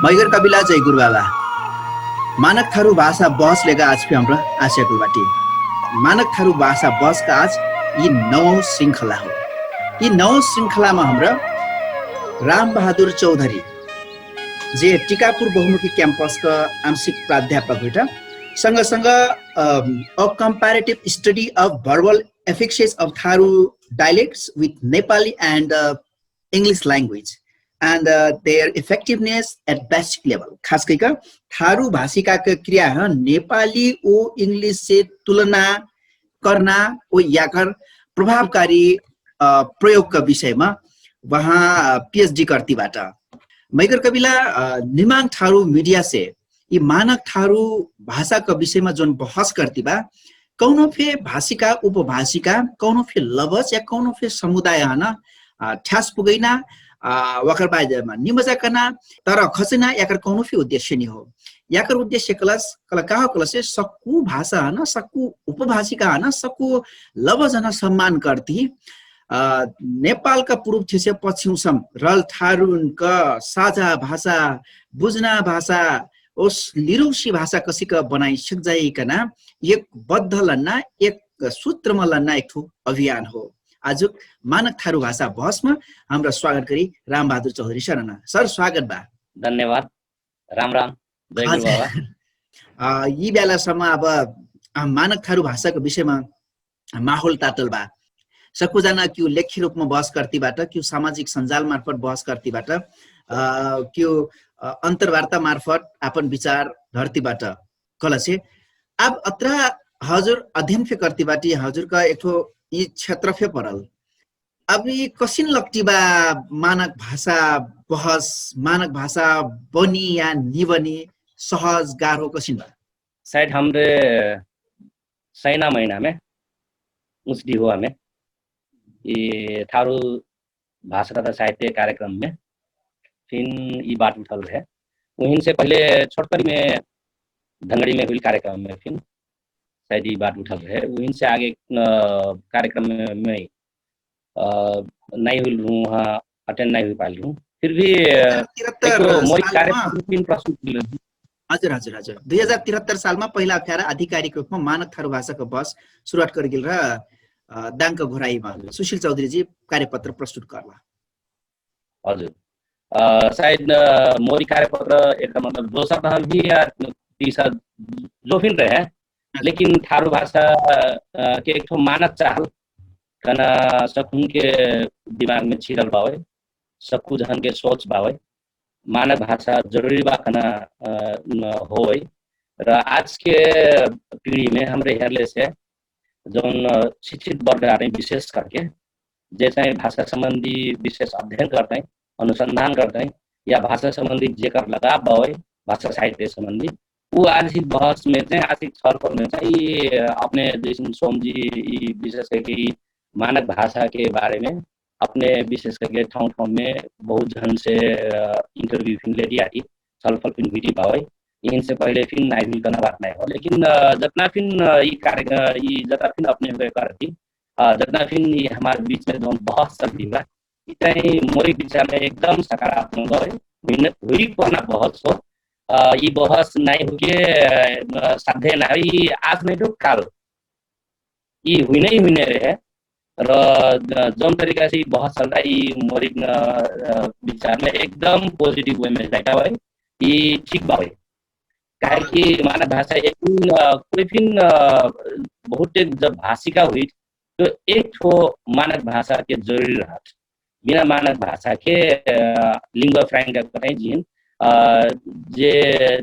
मैगर कबिला जय गुरु बाबा मानक थारू भाषा बहस लेगा आज भी हाम्रो आसिया कुलबाटी मानक थारू भाषा बहस का आज यी 9औं श्रृंखला हो। यी 9औं श्रृंखलामा हाम्रो राम बहादुर चौधरी जे टिकापुर बहुमुखी क्याम्पसका आंशिक प्राध्यापक हुइटा सँगसँग a comparative study of verbal affixes of Tharu dialects with Nepali and English language and their effectiveness at basic level। खास करके थारू भाषिका का क्रिया है नेपाली ओ इंग्लिश से तुलना करना ओ याकर प्रभावकारी प्रयोग का विषय में वहाँ PhD करती बाटा। मैगर कबिला निमाङ थारू मीडिया से ये मानक थारू भाषा का विषय में जोन बहस करती बा कौनो फे भाषिका उपभाषिका कौनो फे लवज या कौनो फे समुदाय है ना ठ्यास पुगैना वकर बाजेमा निमजा कना तर खसना याकर कौनो फी उद्देश्य नहीं हो। याकर उद्देश्य कलस कला कहा कलस सक्कु भाषा है ना सक्कु उपभाषिका है ना सक्कु लवज है ना सम्मान करती नेपाल का पूर्व थिसे पछिउसम रल थारुन का साझा भाषा बुझना भाषा उस लिरुसी भाषा कसी का बनाई सक जाइकना एक बद्ध लन्ना एक सूत्र में लन्ना एक ठो अभियान हो। आज मानक थारू भाषा बहसमा हाम्रो स्वागत गरी राम बहादुर चौधरी शरणा सर स्वागत बा। धन्यवाद। राम राम जय गुरु बाबा। यी बेलासम्म अब मानक थारू भाषाको विषयमा माहौल तातल बा सकुजना क्यों लेख्य रूपमा बहस करतीबाट क्यों सामाजिक सञ्जाल मार्फत बहस करतीबाट क्यों अन्तर्वार्ता मार्फत अपन विचार धरतीबाट कलसे अब अत्र हजुर अध्ययन फे करतीबाट हजुर का एक ठो यी क्षेत्र फे परल अब ये कसिन लक्टिबा मानक भाषा बहस मानक भाषा बनी या निबनी सहज गाह्रो कसिन बा शायद हमरे सैना महीना में उसडी हुआ में ये थारू भाषा तथा साहित्य कार्यक्रम में फिर ये बात उठल है वहीं से पहले छोटकरी में धंगड़ी में हुई कार्यक्रम में फिर शायद ये बात उठल है वहीं से आगे कार्यक्रम में नहीं हुई वहाँ अटेंड नहीं हुई पाई हूँ फिर भी हजुर हजुर हजुर 2073 सालमा पहिला अप्ठ्यार आधिकारिक रूपमा मानक थारू भाषाको बहस सुरुवात गरिगेल र दाङको घोराईमा सुशील चौधरीजी कार्यपत्र प्रस्तुत गर्ला। हजुर शायद मोदी कार्यपत्र एक मतलब दोसर भी या तीसरा जो फिर रहे लेकिन थारू भाषा के एक मानक चाहल कना सकून के दिमाग में छिड़ल बावे सकू जहन के सोच बावे मानक भाषा जरूरी बा कना होय र आज के पीढ़ी में हमरे हेरले से जोन शिक्षित वर्ग आ रहे विशेष करके जैसे भाषा संबंधी विशेष अध्ययन करते हैं अनुसंधान करते हैं या भाषा संबंधी जेकर लगाव बावे भाषा साहित्य संबंधी वो आज ही बहस में थे आज ही छलफल में चाहिए अपने जैसे सोम जी विशेष करके मानक भाषा के बारे में अपने विशेष करके ठाउँ में बहुत जन से इंटरव्यू फिल्म ले दिया थी छलफल फिल्म वीडियो पावे इनसे पहले फिल्म नहीं करना बात नहीं हो लेकिन जितना फिल्म ये कार्य ये जितना फिल्म अपने हुए कर थी जितना फिल्म ये हमारे बीच में जो बहुत सब दिखा इतने मोरी विचार में एकदम सकारात्मक हुई पढ़ना बहुत सो ये बहस नहीं हुए साध्य नहीं आज नहीं तो काल ये हुई नहीं रहे र जोन तरीका से बहस चलता ये मोरी विचार में एकदम पॉजिटिव वे में जाता है ये ठीक बावे काहे कि मानक भाषा एक कोई फिन बहुत जब भाषिका हुई तो एक ठो मानक भाषा के जरूरी रहा बिना मानक भाषा के लिंगुआ फ्रैंका कतै जिन जे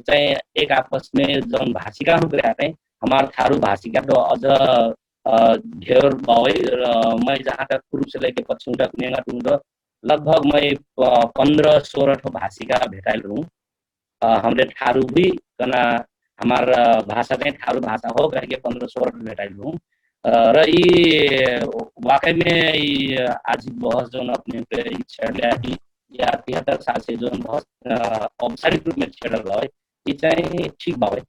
चाहिँ एक आपस में जन भाषिका हो गए हैं हमारे थारू भाषिका तो अझ ढेर बावे मैं जहाँ तक पूर्व से लेके पश्चिम तक नेंगा टुंग लगभग मैं 15-16 भाषिका भेटाइल हूँ हमरे थारू भी कना हमारा भाषा में थारू भाषा हो करके 15-16 भेटाइल हूँ र ये वाकई में आज बहुत जो अपने पे छेड़ लिया कि या 73 साल से जो बहुत औपचारिक रूप में छेड़ रहा है ये चाहे ठीक बावे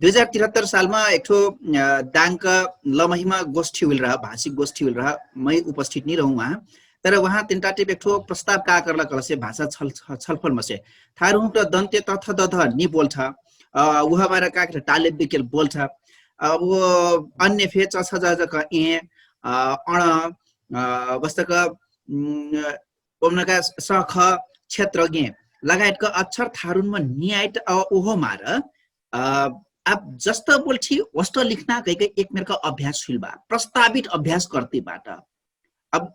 2073 सालमा एक ठो दाङका लमहीमा गोष्ठी हुल रहा भाषिक गोष्ठी हुल रहा मैं उपस्थित नहीं रहूँ वहाँ तर वहाँ तीनटा टिप एक ठो प्रस्ताव का करला कल से भाषा छलफल में से थारू हुट दन्ते तथ दध नि बोल्छ वो हमारा का टाले बिकेल बोल्छ वो अन्य फे छ जक ए अण वस्तक ओमनका सख क्षेत्रज्ञ लगायतका अक्षर थारुनमा नियाइट ओहो मार आप जस्तो बोल्छी वस्तो लिखना कहीं एक मेरे का अभ्यास फिलबा प्रस्तावित अभ्यास करतीबाट अब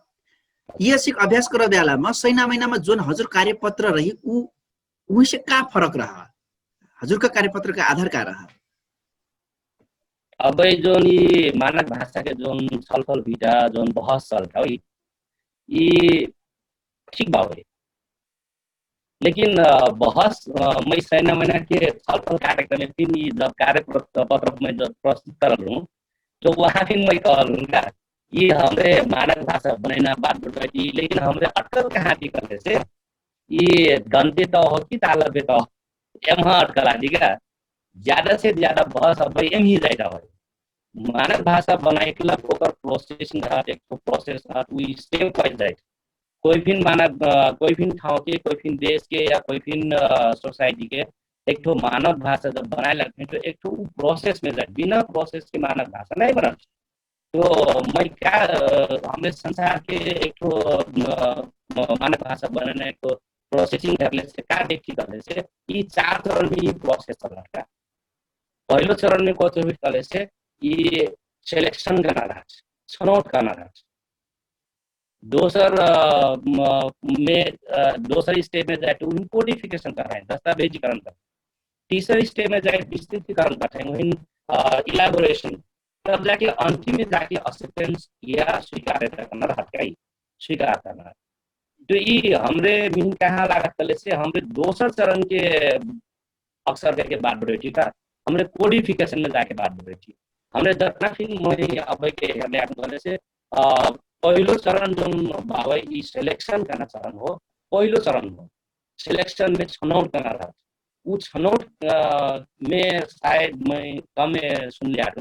ये सिक अभ्यास कर बेलामा सैना महिनामा जुन हजुर कार्यपत्र रही ऊ से का फरक रहा हजुर का कार्यपत्र का आधार का रहा अब जोन ये मानक भाषा के जोन छलफल भीटा जोन बहस चलता ये ठीक बात है लेकिन बहस मैं सैना महीना के छलफल कार्यक्रम में फिर जब कार्यपत्र में जब प्रस्तुत कर लूँ तो वहाँ फिर मैं कहूँगा ये हमारे मानक भाषा बनाना बात बताई लेकिन हमारे अटकल कहाँ थी करने से ये गंते तो हो कि तालबे तो एम अटकल आदि का ज्यादा से ज्यादा बहस अब एम ही जाएगा भाई मानक भाषा बनाए के लिए ओकर प्रोसेसिंग एक प्रोसेस वी स्टेप वाइज जाए कोई भी मानक कोई भी ठाव के कोई भी देश के या कोई भी सोसाइटी के एक ठो मानक भाषा जब बनाए लगते हैं तो एक ठो प्रोसेस में जाए बिना प्रोसेस के मानक भाषा नहीं बना तो मैं क्या हमें संसार के एक ठो मानक भाषा बनाने को प्रोसेसिंग करने से क्या देखी करने से ये 4 चरण में ये प्रोसेस चल रहा है पहले चरण में कौन से करने से ये सिलेक्शन करना रहा छनौट करना रहा दोसर में दोसर स्टेप में जाए तो कोडिफिकेशन कर रहे हैं दस्तावेजीकरण कर तीसरे स्टेप में जाए विस्तृतीकरण कर रहे हैं इलाबोरेशन तब जाके अंतिम में जाके एक्सेप्टेंस या स्वीकार्यता करना रहता है स्वीकार करना तो ये हमरे मिन कहाँ लागत कले से हमरे दोसर चरण के अक्सर करके बात बढ़े ठीक है हमरे कोडिफिकेशन में जाके बात बढ़े ठीक हमरे जितना फिर मैं अब के हमने आपको से पहिलो चरण जुन भाव यी सिलेक्शन करना चरण हो पहिलो चरण हो सिलेक्शन में छनौट करना रहा वो छनौट में शायद मैं कम सुन लिया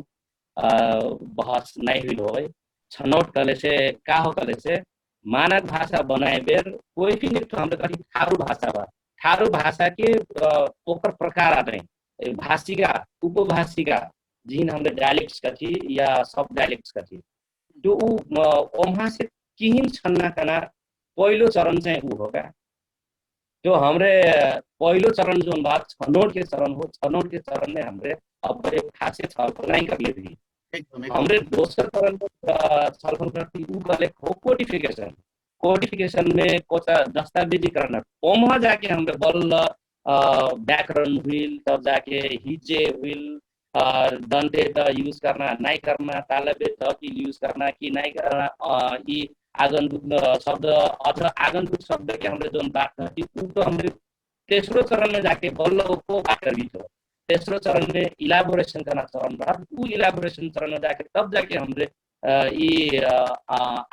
बहस नहीं हुई हो छनौट करे से का हो करे से मानक भाषा बनाए बेर कोई भी हमरे कहीं थारू भाषा के ओकर प्रकार आ रहे भाषिका उपभाषिका जिन हमरे डायलेक्ट्स का थी या सब डायलेक्ट्स का थी जो वहाँ से किहिन छन्ना कना पहिलो चरण चाहिँ ऊ होगा जो हमरे पहिलो चरण जो बात छनौट के चरण हो छनौट के चरण में हमरे अब एक खासे छलफल नहीं कर लिए हमरे दोसर चरण छलफल करती ऊ गले कोडिफिकेशन में कोचा दस्तावेजीकरण वहाँ जाके हमरे बल्ल व्याकरण हुइल तब जाके हिज्जे हुइल दंते त यूज करना नहीं करना तालबे त कि यूज करना कि नहीं करना ये आगंतुक शब्द अथवा आगंतुक शब्द के हमरे जोन बात करती तो हमरे तेसरो चरण में जाके बल्ल को बात करबी थो तेसरो चरण में इलाबोरेशन करना चरण रहा ऊ इलाबोरेशन चरण में जाके तब जाके हमरे ये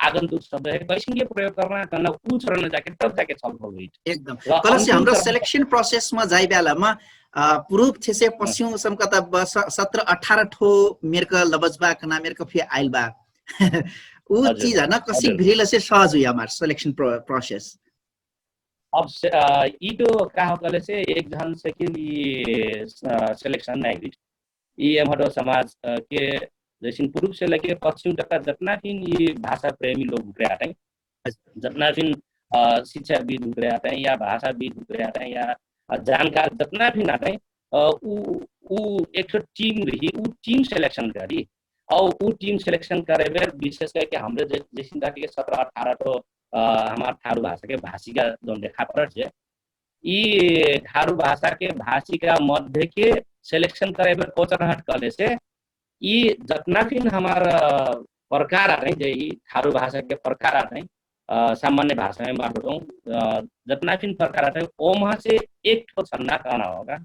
आगंतुक शब्द है कैसे प्रयोग करना ऊ चरण में जाके तब जाके छलफल हुई एकदम कलसी हाम्रो सिलेक्शन प्रोसेस में जाई बेलामा पूर्व थे से पश्चिम समका त 17-18 ठो मेरका लबजबा कना मेरका फे आइल बा ऊ चीज है ना कसी भिरिल से सहज हुई हमार सिलेक्शन प्रोसेस अब ये तो का होकले से एक जन से कि सिलेक्शन नहीं हुई ये हमारे समाज के जैसे पूर्व से लेके पश्चिम तक जितना भी ये भाषा प्रेमी लोग उभरे आते हैं जितना भी शिक्षाविद उभरे आते हैं या भाषाविद उभरे आते हैं या जानकार जितना भी आते हैं एक टीम रही वो टीम सिलेक्शन करी और वो टीम सिलेक्शन करे विशेष करके हमारे जैसे 17-18 तो हमारे थारू भाषा के भाषिका जो देखा पड़ है ये थारू भाषा के भाषिका मध्य के सिलेक्शन करे कोचरहट करे से ये जितना भी हमारा प्रकार आ रहे हैं थारू भाषा के प्रकार आ रहे हैं सामान्य भाषा में बात बताऊँ जितना भी प्रकार आता है वहाँ से एक ठो छन्ना करना होगा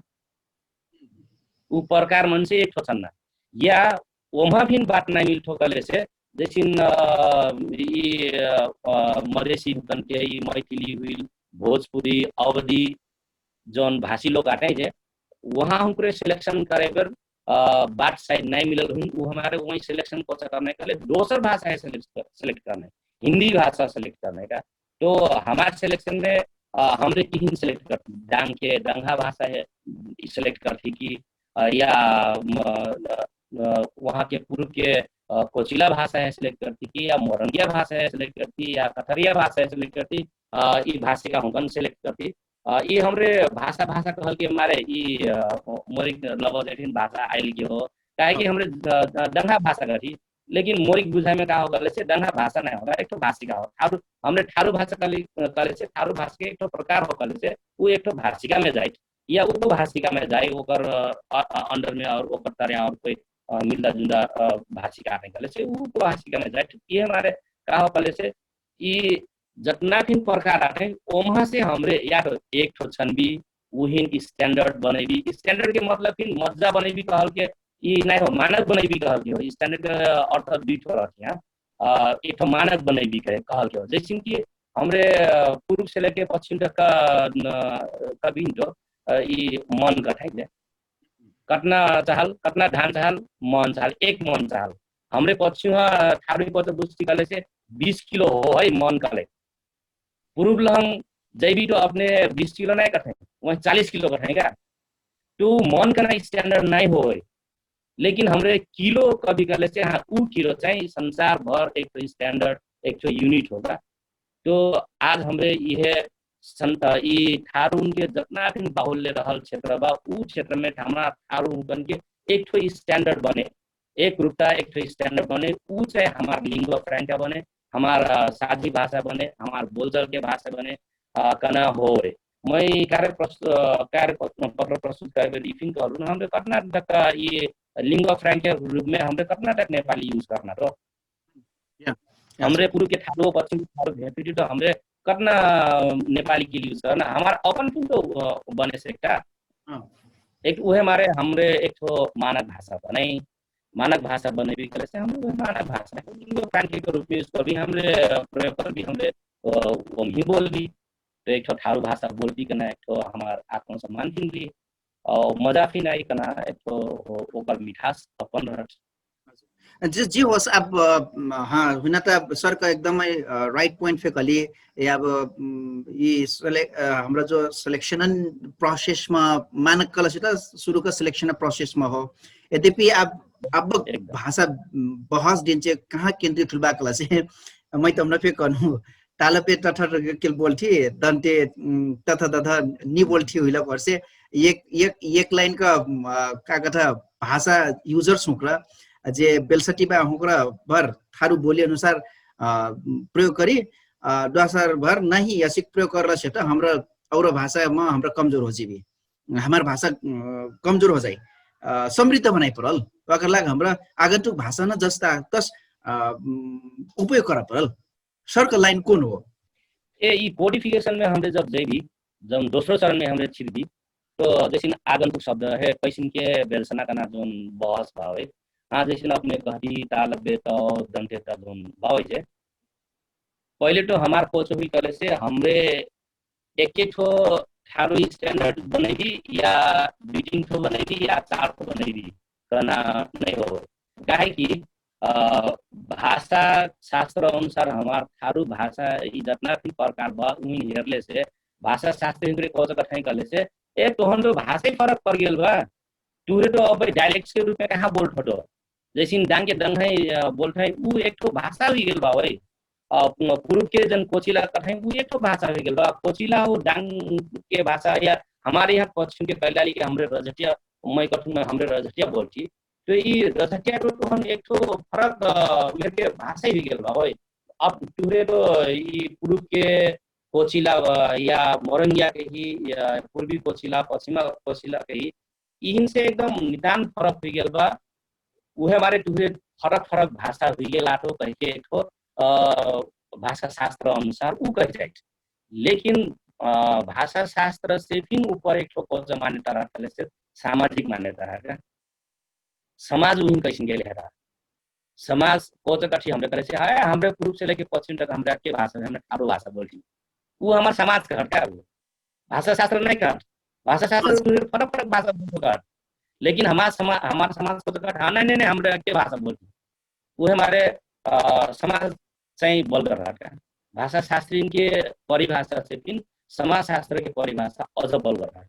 वो प्रकार मन से एक ठो छन्ना या वहाँ भी बात नहीं मिल ठोकले से जैसे मधेसी के मैथिली हुई भोजपुरी अवधी जौन भाषी लोग आते हैं वहाँ हमको सिलेक्शन करे पर बात शायद नहीं मिलल हुई वो हमारे वही सिलेक्शन कोचा करने के लिए दोसर भाषा है सिलेक्ट करने हिंदी भाषा सेलेक्ट करने का। तो हमारे सिलेक्शन में हमने तीन सेलेक्ट कर डांग के डंगा भाषा है सेलेक्ट कर थी कि या वहाँ के पूर्व के कोचिला भाषा है सिलेक्ट करती कि या मोरंगिया भाषा है सिलेक्ट करती या कथरिया भाषा है सिलेक्ट करती ई भाषा का हुकन सिलेक्ट करती ये हमरे भाषा भाषा कहल के मारे ई मोरिक लगभग एठिन भाषा आइल के हो काहे कि हमरे डंगा भाषा करी लेकिन मोरिक बुझाइ में का हो गले से डंगा भाषा नहीं होगा एक तो भाषिका हो थारू हमरे ठारू भाषा कले से ठारू भाषा के एक तो प्रकार हो कले से वो एक तो भाषिका में जाए या उपभाषिका में जाए ओकर अंडर में और ओकर तरह और कोई मिलता जुलता भाषिका नहीं कले से वो उपभाषिका में जाए ये हमारे का हो कले से ये जितना भी प्रकार आते हैं वहां से हमरे या तो एक ठो छनबी उहिन स्टैंडर्ड बनेबी स्टैंडर्ड के मतलब फिर मज्जा बनेबी कहल के ये नहीं हो मानक बनेबी कहल के हो स्टैंडर्ड का अर्थ दुई ठो रहती है एक ठो मानक बनेबी कहल के हो जैसे कि हमरे पूर्व से लेके पश्चिम तक का भी जो ये मन कटाई कटना चाहल कटना धान चाहल मन चाहल एक मन चाहल हमरे पश्चिम ठाड़ी पर बुझती कले से 20 किलो हो है मन कले पूर्व लहंग जैबी तो अपने 20 किलो नहीं कटे वह 40 किलो कटे क्या तो मन का स्टैंडर्ड नहीं हो लेकिन हमरे किलो कभी कर लेते हाँ वो किलो चाहिए संसार भर एक तो स्टैंडर्ड एक तो यूनिट होगा तो आज हमरे यह ये थारू के जितना भी बाहुल्य रहल क्षेत्र बा उ क्षेत्र में हमारा थारू बन के एक तो स्टैंडर्ड बने एक रूपता एक तो स्टैंडर्ड बने उ चाहे हमारा लिंगुआ फ्रैंका बने हमारा साझी भाषा बने हमारा बोलचाल के भाषा बने कना हो मैं कार्य पत्र प्रस्तुत कर ब्रीफिंग करूँ हमरे कर्नाटक का ये लिंगुआ फ्रैंका रूप में हमरे कर्नाटक नेपाली यूज करना तो हमरे पूर्व के थारू पश्चिम थारू भेटी तो हमरे करना नेपाली के यूज करना हमारा अपन तो बने से एक वो हमारे हमरे एक तो मानक भाषा बने मानक भाषा बने भी करे से हम मानक भाषा लिंगुआ फ्रैंका के रूप में इसको भी हमरे प्रयोग कर भी हमरे ही बोल दी तो एक ठारू भाषा बोलती करना एक तो हमार आत्मसम्मान फिन भी और मजा फिन आई करना एक तो ओकर मिठास अपन रहत जी होस् अब हाँ हुन त सरका एकदमै राइट पोइन्ट फेकली अब हाम्रो जो सिलेक्शन प्रोसेसमा मानक कलसित सुरुको सिलेक्सन प्रोसेसमा हो यद्यपि अब भाषा बहस दिन चाहिँ कहाँ केन्द्रित हुलबा कला से मैं तमना पे कनु तालपे तथा किल बोलथी दन्ते तथा तथा नि बोलथी हुइला पर्से एक लाइन का कथा भाषा यूजर्स हुक्रा जे बेलसटीबा हुक्रा भर थारू बोली अनुसार प्रयोग करी दोसर भर नहीं यसिक प्रयोग करला से त हाम्रो और भाषा में हाम्रो कमजोर हो जीवी हमार भाषा कमजोर हो जाए समृद्ध बनाई परल ओकर लागि हाम्रो आगन्तुक भाषा न जस्ता तस उपयोग करा परल सरका लाइन कौन हो ये कोडिफिकेशन में हमरे जब जैबी जब दोस्रो चरण में हमरे छिरबी तो जैसे आगंतुक शब्द है पैसिन के बेलसना का ना जोन बहस भाव है हाँ जैसे अपने कहती तालबे तो दंते ता जोन भाव है पहले तो हमार कोच हुई करे से हमरे एक ठो थारू स्टैंडर्ड बनेगी या बीटिंग ठो बनेगी या चार ठो बनेगी करना नहीं हो काहे कि भाषा शास्त्र अनुसार हमार थारू भाषा जितना भी प्रकार बा उन हेरले से भाषा शास्त्र कोच कठिन करले से एक तो हम तो भाषा फरक पड़ गेल बा टूरे तो अब डायलेक्ट के रूप में कहाँ बोल ठटो जैसे डांग के दंग है बोल है वो एक तो भाषा हुई गेल बा वही पूर्व के जन कोचिला कठिन वो एक तो भाषा हुई गेल बा कोचिला और डांग के भाषा या हमारे यहाँ पश्चिम के कैलाली के हमरे रजटिया मैं कठू में हमरे रजटिया बोलती तो ये रजटिया तो हम एक तो फरक के भाषा ही गेल बा वही अब टूरे तो ये पूर्व के कोचिला या मोरंगिया के ही या पूर्वी कोचिला पश्चिमा कोचिला के ही इनसे एकदम निदान फरक हुई गेल बा उहे हमारे टूरे फरक फरक भाषा हुई गेल आठो कह के एक भाषा शास्त्र अनुसार ऊ कह जाए लेकिन भाषा शास्त्र से भी ऊपर एक कोच मान्यता रखले से सामाजिक मान्यता है समाज उन कैसे गेल है समाज कोच कठी हमरे करे से है हमरे पूर्व से लेके पश्चिम तक हमरा के भाषा हमरे थारू भाषा बोलती वो हमारे समाज का हटा भाषा शास्त्र नहीं कर भाषा शास्त्र फरक फरक भाषा बोल लेकिन हमारा समाज को तो नहीं हमरे के भाषा बोलती वो हमारे समाज चाहिँ बोल कर रहा है। भाषा शास्त्री के परिभाषा से फिर समाजशास्त्र के परिभाषा अझ बोल कर रहा है।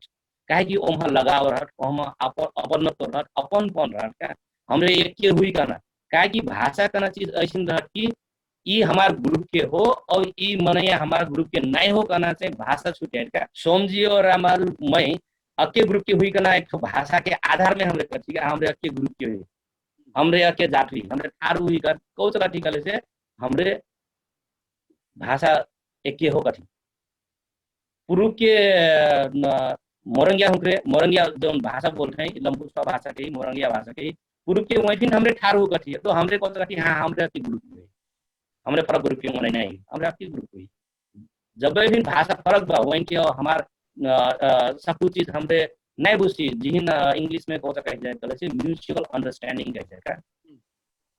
काहे कि वहाँ लगाव रहट, वहाँ अपनत्व रहट, अपनपन रहट का हमरे एक के हुई करना। काहे कि भाषा करना चीज ऐसी रहट कि ये हमार ग्रुप के हो और ये मनैया हमार ग्रुप के नहीं हो करना चाहिए। भाषा छुटे का सोमजी और रामाल मैं अके ग्रुप के हुई करना एक भाषा के आधार में हमरे करती है। हमरे अके ग्रुप के हुई, हमरे अके जात हुई, हमरे थारू हुई कर कौचला टिकले से हमरे भाषा एक के हो कथी पूर्व के मोरंगिया हुक्रे मोरंगिया जो भाषा बोलते हैं लंबुस्पा भाषा के मोरंगिया भाषा के पूर्व के वही हमरे ठारू कथी है। तो हमरे कौन कथी हाँ हमरे अके ग्रुप हुई, हमरे फरक ग्रुप के मने नहीं हमरे अके ग्रुप हुई। जब भी भाषा फरक बा वही के हमार सब कुछ चीज हमरे नहीं बुझती जिन इंग्लिश में कौन सा कह जाए तो म्यूचुअल अंडरस्टैंडिंग कह जाए।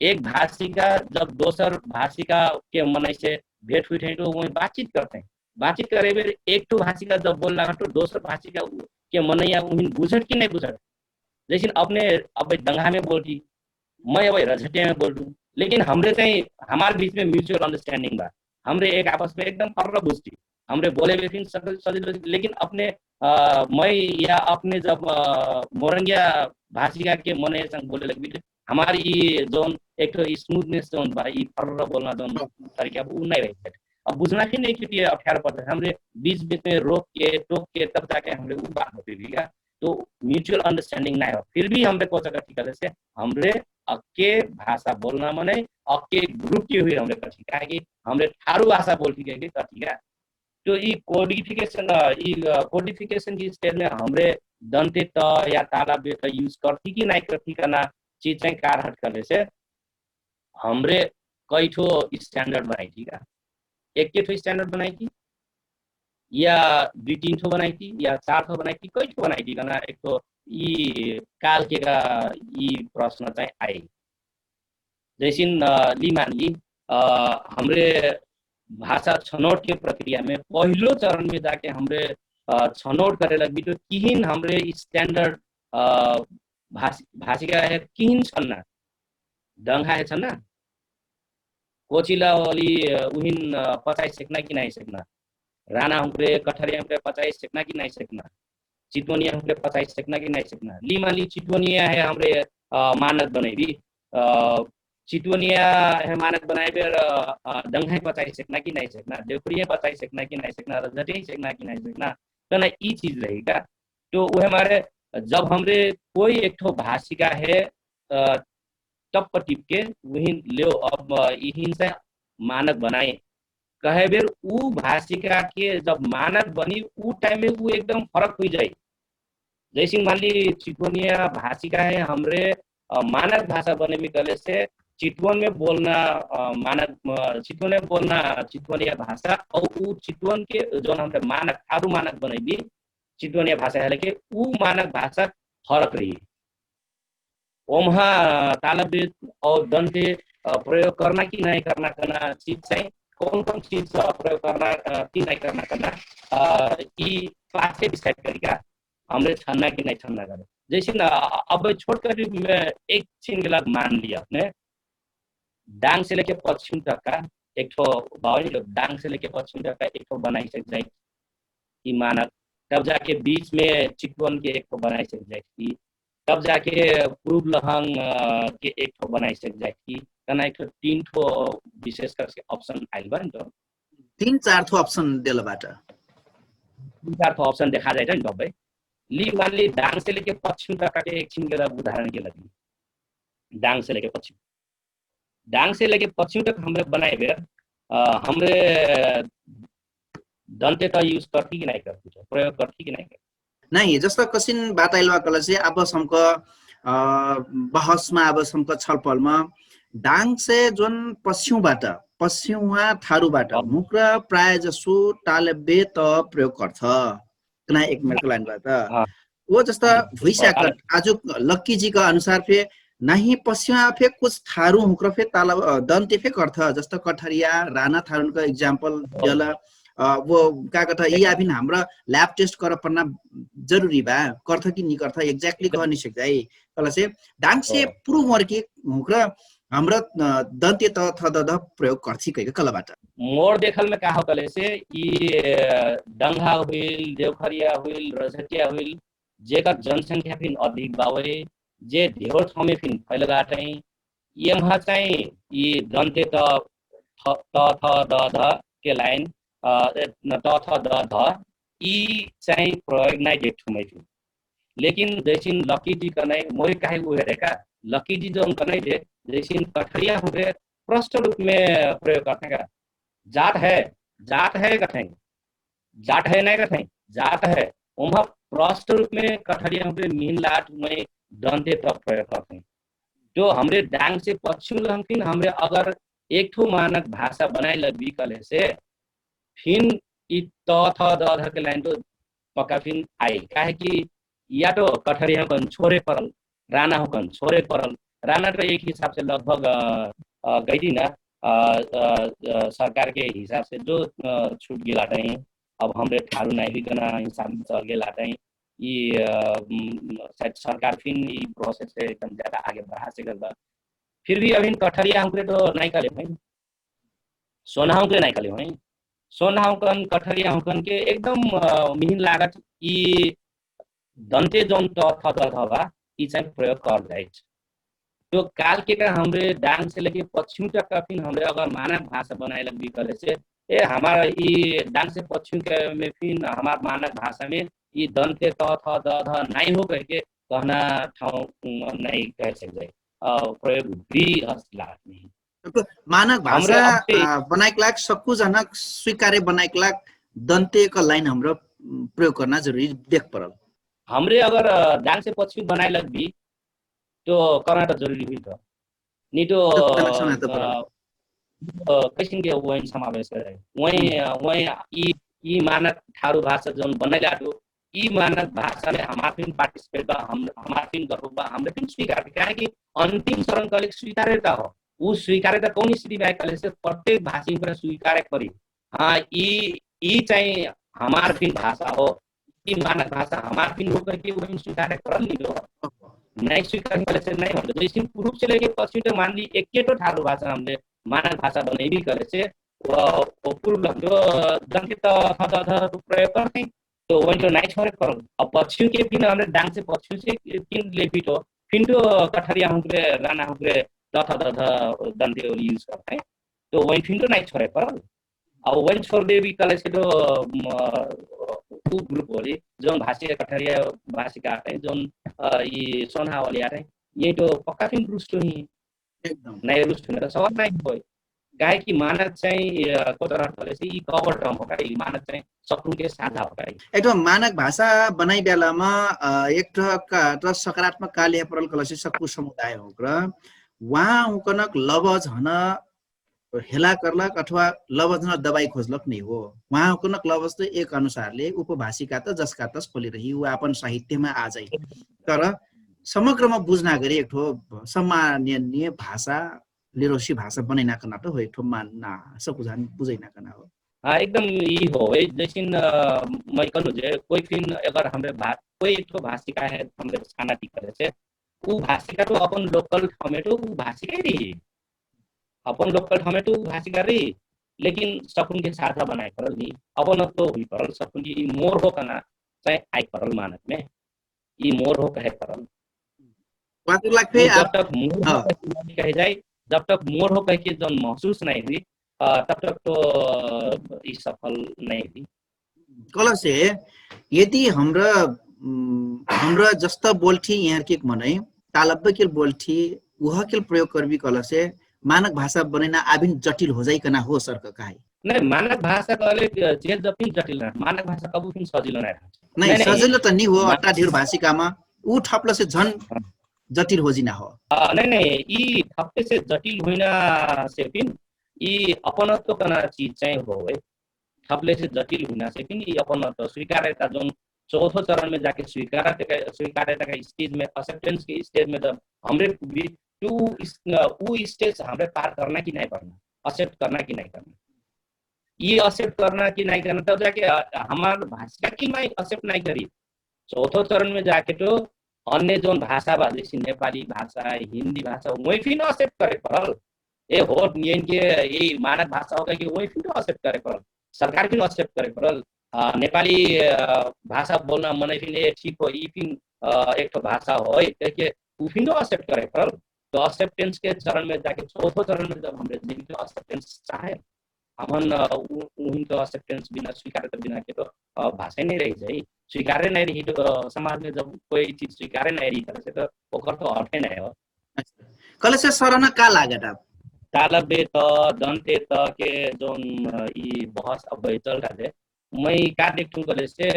एक भाषिका जब दोसर भाषिका के मन से भेंट हुई थे तो वही बातचीत करते हैं। बातचीत करे बेर एक तो भाषिका जब बोल रहा तो दोसर भाषिका के मन या उन्हें बुझट कि नहीं बुझट। लेकिन अपने अब दंगा में बोल रही मैं अब रझटिया में बोल रही लेकिन हमरे चाहिँ हमारे बीच में म्यूचुअल अंडरस्टैंडिंग बा। हमरे एक आपस में एकदम फर्र बुझती हमरे बोले भी फिर सजिलो। लेकिन अपने मैं या अपने जब मोरंगिया भाषिका के मन संग बोले लगी हमारी जोन एक तो स्मूथनेस जोन बा ई फर्र बोलना जोन तरीका वो नहीं रही। अब बुझना ही नहीं कि अठारह पड़ता है हमरे बीच बीच में रोक के टोक के तब जाके हमरे वो बात होती थी क्या। तो म्यूचुअल अंडरस्टैंडिंग नहीं हो फिर भी हमरे को जगह से हमरे अके भाषा बोलना मने अके ग्रुप की हुई हमरे कथी का कि हमरे थारू भाषा बोलती है कि कथी का। तो ये कोडिफिकेशन की स्टेज में हमरे दंते त या ताला बे त यूज करती कि नहीं करती करना चीज चाहिँ कार हट करने से हमरे कई ठो स्टैंडर्ड बनाई थी का। एक के ठो स्टैंडर्ड बनाई थी या दुई तीन ठो बनाई थी या चार ठो बनाई थी कई ठो बनाई थी करना। एक तो ये काल के का ये प्रश्न चाहिँ आए जैसे ली मान ली हमरे भाषा छनौट के प्रक्रिया में पहलो चरण में जाके हमरे छनौट करे लगी तो किन हमरे स्टैंडर्ड भाषिका है किन छन्ना दंगा है छन्ना कोचिला वाली उहिन 50 सेकना कि नहीं सेकना राणा हमरे कठरिया हमरे 50 सेकना कि नहीं सेकना चितवनिया हमरे 50 सेकना कि नहीं सेकना। ली मान ली चितवनिया है हमरे मानक बनेगी चितवनिया है मानक बनाए फिर दंगा 50 सेकना कि नहीं सेकना देवपुरिया 50 सेकना कि नहीं सेकना रजटी सेकना कि नहीं सेकना तो ना ये चीज रहेगा। तो वो हमारे जब हमरे कोई एक ठो भाषिका है टप टिप के वही ले अब यही से मानक बनाए कहे बेर ऊ भाषिका के जब मानक बनी ऊ टाइम में वो एकदम फर्क हो जाए। जैसे मान ली चितवनिया भाषिका है हमरे मानक भाषा बने में गले से चितवन में बोलना मानक चितवन में बोलना चितवनिया भाषा और वो चितवन के जो हमरे मानक थारू मानक बनेगी चितवनिया भाषा है लेकिन वो मानक भाषा फरक रही वहाँ तालब्य और दंते प्रयोग करना कि नहीं करना करना चीज से कौन कौन चीज प्रयोग करना कि नहीं करना करना ये क्लास से डिसाइड करेगा हमने छन्ना कि नहीं छन्ना करे। जैसे ना अब छोटकर एक छीन मान लिया आपने डांग से लेके पश्चिम तक का एक ठो डांग से लेके पश्चिम तक का एक ठो बनाई सक जाए कि मानक तब जाके बीच में चितवन के एक ठो बनाई सक जाए कि तब जाके पूर्व लहंग के एक ठो बनाई सक जाए कि कना एक ठो तीन ठो विशेष करके ऑप्शन आइल बा तो तीन चार ठो ऑप्शन देलबाट तीन चार ठो ऑप्शन देखा जाए नि भाई ली मान ली डांग से लेके पश्चिम तक का एक छिन के उदाहरण के लगी डांग से लेके पश्चिम डांग से लेके पश्चिम तक हमरे बनाए बेर हमरे दंते का यूज करती कि नहीं करती प्रयोग करती कि नहीं करती नहीं जस्तो कसिन बाटाइलवा कला चाहिँ अब समको बहसमा अब समको छलफलमा डांग से जोन पश्चिमवा थारूबाट मुख र प्राय जसो तालबे त प्रयोग गर्छ कना एक मिनटको लाइनबाट वो जस्ता भुइसा आज लक्की जी का अनुसार फे नहीं पश्चिमा फे कुछ थारू हुक्र फे ताला दंते फे अर्थ जस्तो कठरिया राणा थारून का एग्जांपल दिला वो का कथा ये अभी हमरा लैब टेस्ट कर पड़ना जरूरी बा कर्थ कि नि कर्थ एग्जैक्टली कह नि सक जाई कला से डांग से पूर्व मर के हुक्र हाम्रो दन्त्य त थ द ध प्रयोग गर्छी कैक कलबाट मोर देखल में का हो कले से ई डंगा हुइल, देवखरिया हुइल, रजटिया हुइल, जेकर जनसंख्या फिन अधिक बावे, जे धेर ठाउँ में फिन फैल गाटै, यहाँ चाहिँ यी दन्त्य त थ द ध के लाइन त थ द ध यी चाहिँ प्रयोग नै देखुमै छु। लेकिन जैसिन लकी जी कनै मोरी काहे हुए रे का लकी जी जो कनै दे जैसिन कठरिया हुए प्रष्ट रूप में प्रयोग करते का जाट है कठै जाट है नहीं कठै जाट है वहाँ प्रष्ट रूप में कठरिया हुए मीन लाट में दंते तक प्रयोग करते जो हमरे डांग से पश्चिम लंकिन हमरे अगर एक ठो मानक भाषा बनाए लगी कले से फिन इ त थ द ध के लाइन तो पक्का फिन आई काहे कि या तो कठरिया कन छोरे परल राणा हो कन छोरे परल राणा तो एक हिसाब से लगभग गई ना सरकार के हिसाब से जो छूट गिला रहे अब हमरे ठारू नहीं भी गना हिसाब में चल गिला रहे ये शायद सरकार फिर ये प्रोसेस से एकदम ज्यादा आगे बढ़ा सकेगा फिर भी अभी कठरिया हमरे तो नहीं करे भाई सोना हमरे नहीं करे भाई सोना हमकन कठरिया हमकन के एकदम मिहिन लागत ये दंते जौन थ द ध बा ई चाहिँ प्रयोग कर जाए तो काल के का हमरे डांग से लेके पश्चिम तक का फिर हमरे अगर मानक भाषा बनाए लगी करे से ए हमारा ये डांग से पश्चिम के में फिर हमार मानक भाषा में ये दंते त थ द ध नहीं हो करके कहना ठाउँ नहीं कह सकते प्रयोग भी हस्ला नहीं मानक हमरे भाषा अब बनाइक लाग सबकुछ जनक स्वीकार्य बनाइक लाग दन्त्यको लाइन हाम्रो प्रयोग गर्न जरुरी देख परल हमरे अगर डांग से पश्चिम बनाए लगी तो करना तो जरूरी हुई था नहीं तो समय त परल कैसिन के वही समावेश करे वही वही ई मानक ठारू भाषा जोन बनेगा तो ई मानक भाषा में हमारे फिन पार्टिसिपेट बा हम हमारे फिन गर्व बा हमरे फिन स्वीकार काहे कि अंतिम चरण कले स्वीकार्यता हो उ स्वीकार्यता कौन स्थिति में कले से प्रत्येक भाषी पर स्वीकार करी हाँ ई चाहिँ हमार फिन भाषा हो ई मानक भाषा हमार फिन हो करके वही स्वीकार करल नहीं हो नहीं स्वीकार करे से नहीं होता जैसे पूर्व से लेके पश्चिम तक मान ली एक तो ठारू भाषा हमने मानक भाषा बने भी करे से वो पूर्व जो दंकित प्रयोग करते तो वही जो नहीं छोड़े कर अब पश्चिम के फिर हमने डांग से पश्चिम से फिर ले भी तो फिर तो कठरिया हुए राना हुए दथा दथा दंते यूज करते हैं तो वही फिर तो नहीं छोड़े कर अब वही छोड़ दे भी कले से तो ग्रुप हो रही जो भाषी कठरिया भाषी का आते हैं जो ये सोना वाले आ रहे हैं ये तो पक्का फिर रुष्ट ही एकदम नहीं रुष्ट मेरा सवाल नहीं हो गाय की मानक चाहिँ को तरह कले से ये कवर टर्म होगा ये मानक चाहिँ सपन के साझा होगा एकदम मानक भाषा बनाइ बेलामा एक त सकारात्मक कार्य परल कलसी सकु समुदाय हो र वहाँ उकनक लवज हन हेला करलक अथवा लवज न दबाई खोजलक नहीं हो वहाँ उकनक लवज तो एक अनुसारले उपभाषिका त जसका तस बोलिरही ऊ अपन साहित्यमा आ जाइ तर समग्रमा बुझ्ना गरी एक ठो सामान्य भाषा लिरोसी भाषा बनाइना करना तो हो एक ठो मान्ना सकु जान बुझैना करना हो हाँ एकदम ये हो जैसे मैं कहूँ जे कोई फिर अगर हमें कोई एक तो भाषिका है हमें खाना टी करे से वो भाषिका तो अपन लोकल टमेटो वो भाषिका रही अपन लोकल टमेटो भाषिका रही लेकिन सकुन के साथा बनाए करल नहीं अपन तो हुई करल सकुन की मोर हो करना चाहे आई करल मानक में ये मोर हो कहे करल जब तक मोर हो कहे जाए जब तक मोर हो कह के जब महसूस नहीं हुई तब तक तो ये सफल नहीं हुई कल से यदि हमरा जस्ता बोल्ठी यहाँ के मनै तालब्य के बोल्ठी वह के प्रयोग करबी कल से मानक भाषा बनेना आबिन जटिल हो जाई कना हो सर काहे नहीं मानक भाषा कहले जे जटिल जटिल ना मानक भाषा कबू फिर सजिलो नहीं सजिलो त नि हो अट्टा ढेर भाषिकामा ऊ ठप्ल से झन जटिल हो जिना हो नहीं नहीं ई थप्पे से जटिल होइना से फिर ई अपनत्व कना चीज चाहिँ हो है थप्ले से जटिल होना से फिर ई अपनत्व स्वीकार्यता जोन चौथो चरण में जाके स्वीकार्यता का स्टेज में एक्सेप्टेंस के स्टेज में जब हमरे वो स्टेज हमरे पार करना कि नहीं करना एक्सेप्ट करना कि नहीं करना ये एक्सेप्ट करना कि नहीं करना तब जाके हमारे भाषा की मैं एक्सेप्ट नहीं करी चौथो चरण में जाके तो अन्य जोन भाषा बा जैसे नेपाली भाषा हिंदी भाषा वही फिर एक्सेप्ट करे पड़ल ए हो इनके ये मानक भाषा होगा कि वही फिर एक्सेप्ट करे पड़ल सरकार फिर एक्सेप्ट करे पड़ल नेपाली भाषा बोलना मने फिर ठीक हो ई फिर एक तो भाषा हो के उ फिर एक्सेप्ट करे पड़ल तो एक्सेप्टेंस के चरण में जाके चौथो चरण में जब हमने एक्सेप्टेंस चाहे हमन उनको एक्सेप्टेंस बिना स्वीकार कर बिना के तो भाषा नहीं रही जाए स्वीकार्य नहीं रही तो समाज में जब कोई चीज स्वीकार्य नहीं रही तरह से तो ओकर तो अर्थ नहीं हो कल से सरना का लागत आप तालबे त दंते त के जोन ई बहस अब चल रहा है मैं का देखूं कले से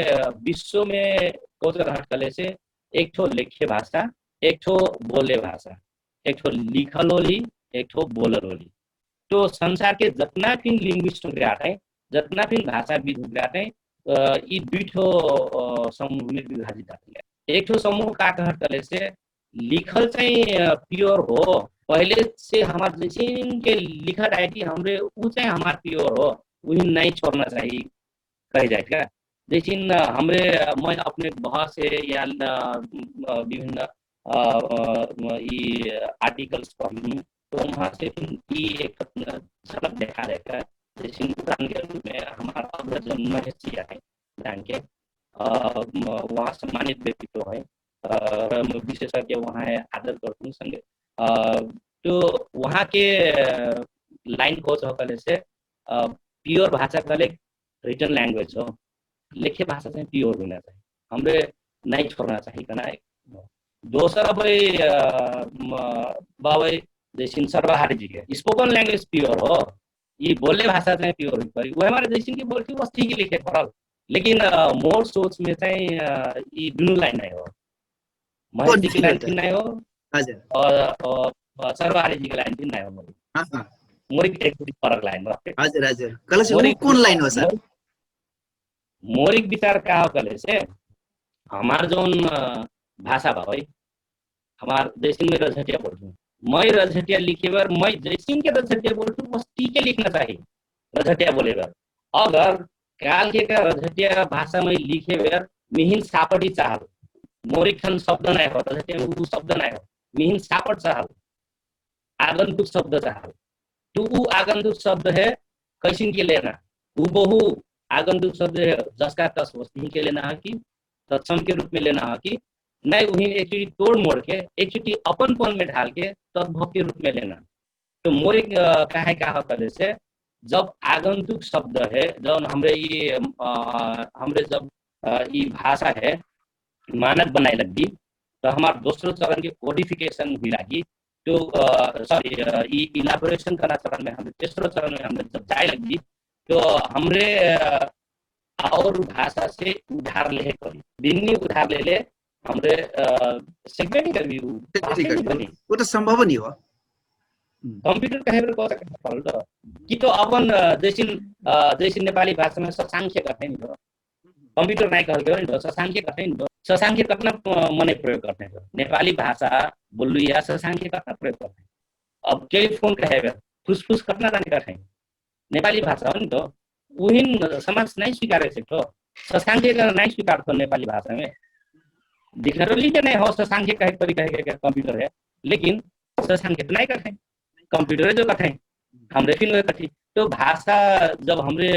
विश्व में कोच रहा कले से एक ठो लिखे भाषा एक ठो बोले भाषा एक ठो लिखल होली एक ठो बोलर होली तो संसार के जितना भी लिंग्विस्ट हैं जितना भी भाषाविद हैं यी दुई ठो समूह में विभाजित हैं एक ठो समूह का कहले से लिखल चाहिँ प्योर हो पहले से हमारे जैसे के लिखल आईटी हमरे ऊ चाहिँ हमार प्योर हो वही नहीं छोड़ना चाहिए कह जाए क्या जैसे हमरे मैं अपने बहस से या विभिन्न आर्टिकल्स पढ़ी तो वहाँ से एक झलक देखा रहेगा जैसे उदाहरण के रूप में हमारा अग्रजन महेश जी है जान के वहाँ सम्मानित व्यक्तित्व है विशेषज्ञ वहाँ है आदर करते संगे तो वहाँ के लाइन कोच हो कले से प्योर भाषा कले रिटर्न लैंग्वेज हो लिखे भाषा चाहिँ प्योर होना चाहिए हमरे नहीं छोड़ना चाहिए कना दोसर बाबा जैसे सर्वहारी जी के स्पोकन लैंग्वेज प्योर हो ये बोलने भाषा चाहिँ प्योर हो परी वो हमारे जैसे की बोलती बस ठीक ही लिखे पड़ल लेकिन मोर सोच में चाहिँ ये दोनों लाइन नहीं हो महेश जी की लाइन भी नहीं हो और सर्वहारी जी की लाइन भी नहीं हो मोरी की एक फरक लाइन हो हजुर हजुर कल से कौन लाइन हो सर मोरिक विचार का हो कले से हमार जोन भाषा बा भाई हमार जैसिंग में रझटिया बोलूँ मैं रझटिया लिखे बार मैं जैसिंग के रझटिया बोलूँ बस ठीक है लिखना चाहिए रझटिया बोले बार अगर काल के का रझटिया भाषा में लिखे बार मिहिन सापटी चाहल मोरिक खन शब्द नहीं हो रझटिया में शब्द नहीं हो मिहिन सापट चाहल आगंतुक शब्द चाहल तो वो आगंतुक शब्द है कैसिंग के लेना बहु आगंतुक शब्द है जसका तस वस्तु के लेना है कि तत्सम के रूप में लेना है कि नहीं उन्हें एक चीज तोड़ मोड़ के एक चीज अपनपन में ढाल के तद्भव के रूप में लेना तो मोरे कहे कहा करे से जब आगंतुक शब्द है जब हमरे जब ये भाषा है मानक बनाए लगी तो हमारे दूसरे चरण के कोडिफिकेशन हुई लगी तो सॉरी इलाबोरेशन करना चरण में हमने तेसरो चरण में हमने जब जाए लगी तो हमरे और भाषा से उधार ले करी दिन्नी उधार ले ले हमरे सेगमेंट करबी वो तो संभव नहीं हो कंप्यूटर कहे को त कि तो अपन जैसे नेपाली भाषा में ससांख्य करते नि कंप्यूटर नहीं कहल नि ससांख्य करते नि ससांख्य करना मने प्रयोग करते नेपाली भाषा बोलू या ससांख्य करना प्रयोग करते अब टेलीफोन कहे फुसफुस करना जाने करते नेपाली भाषा हो नि तो उहिन समाज नहीं स्वीकार तो ससांख्य नहीं स्वीकार तो नेपाली भाषा में डिक्शनरी के नहीं हो ससांख्य कहे तरीका है कंप्यूटर है लेकिन ससांख्य तो नहीं करते कंप्यूटर जो करते हमरे फिर कथी तो भाषा जब हमरे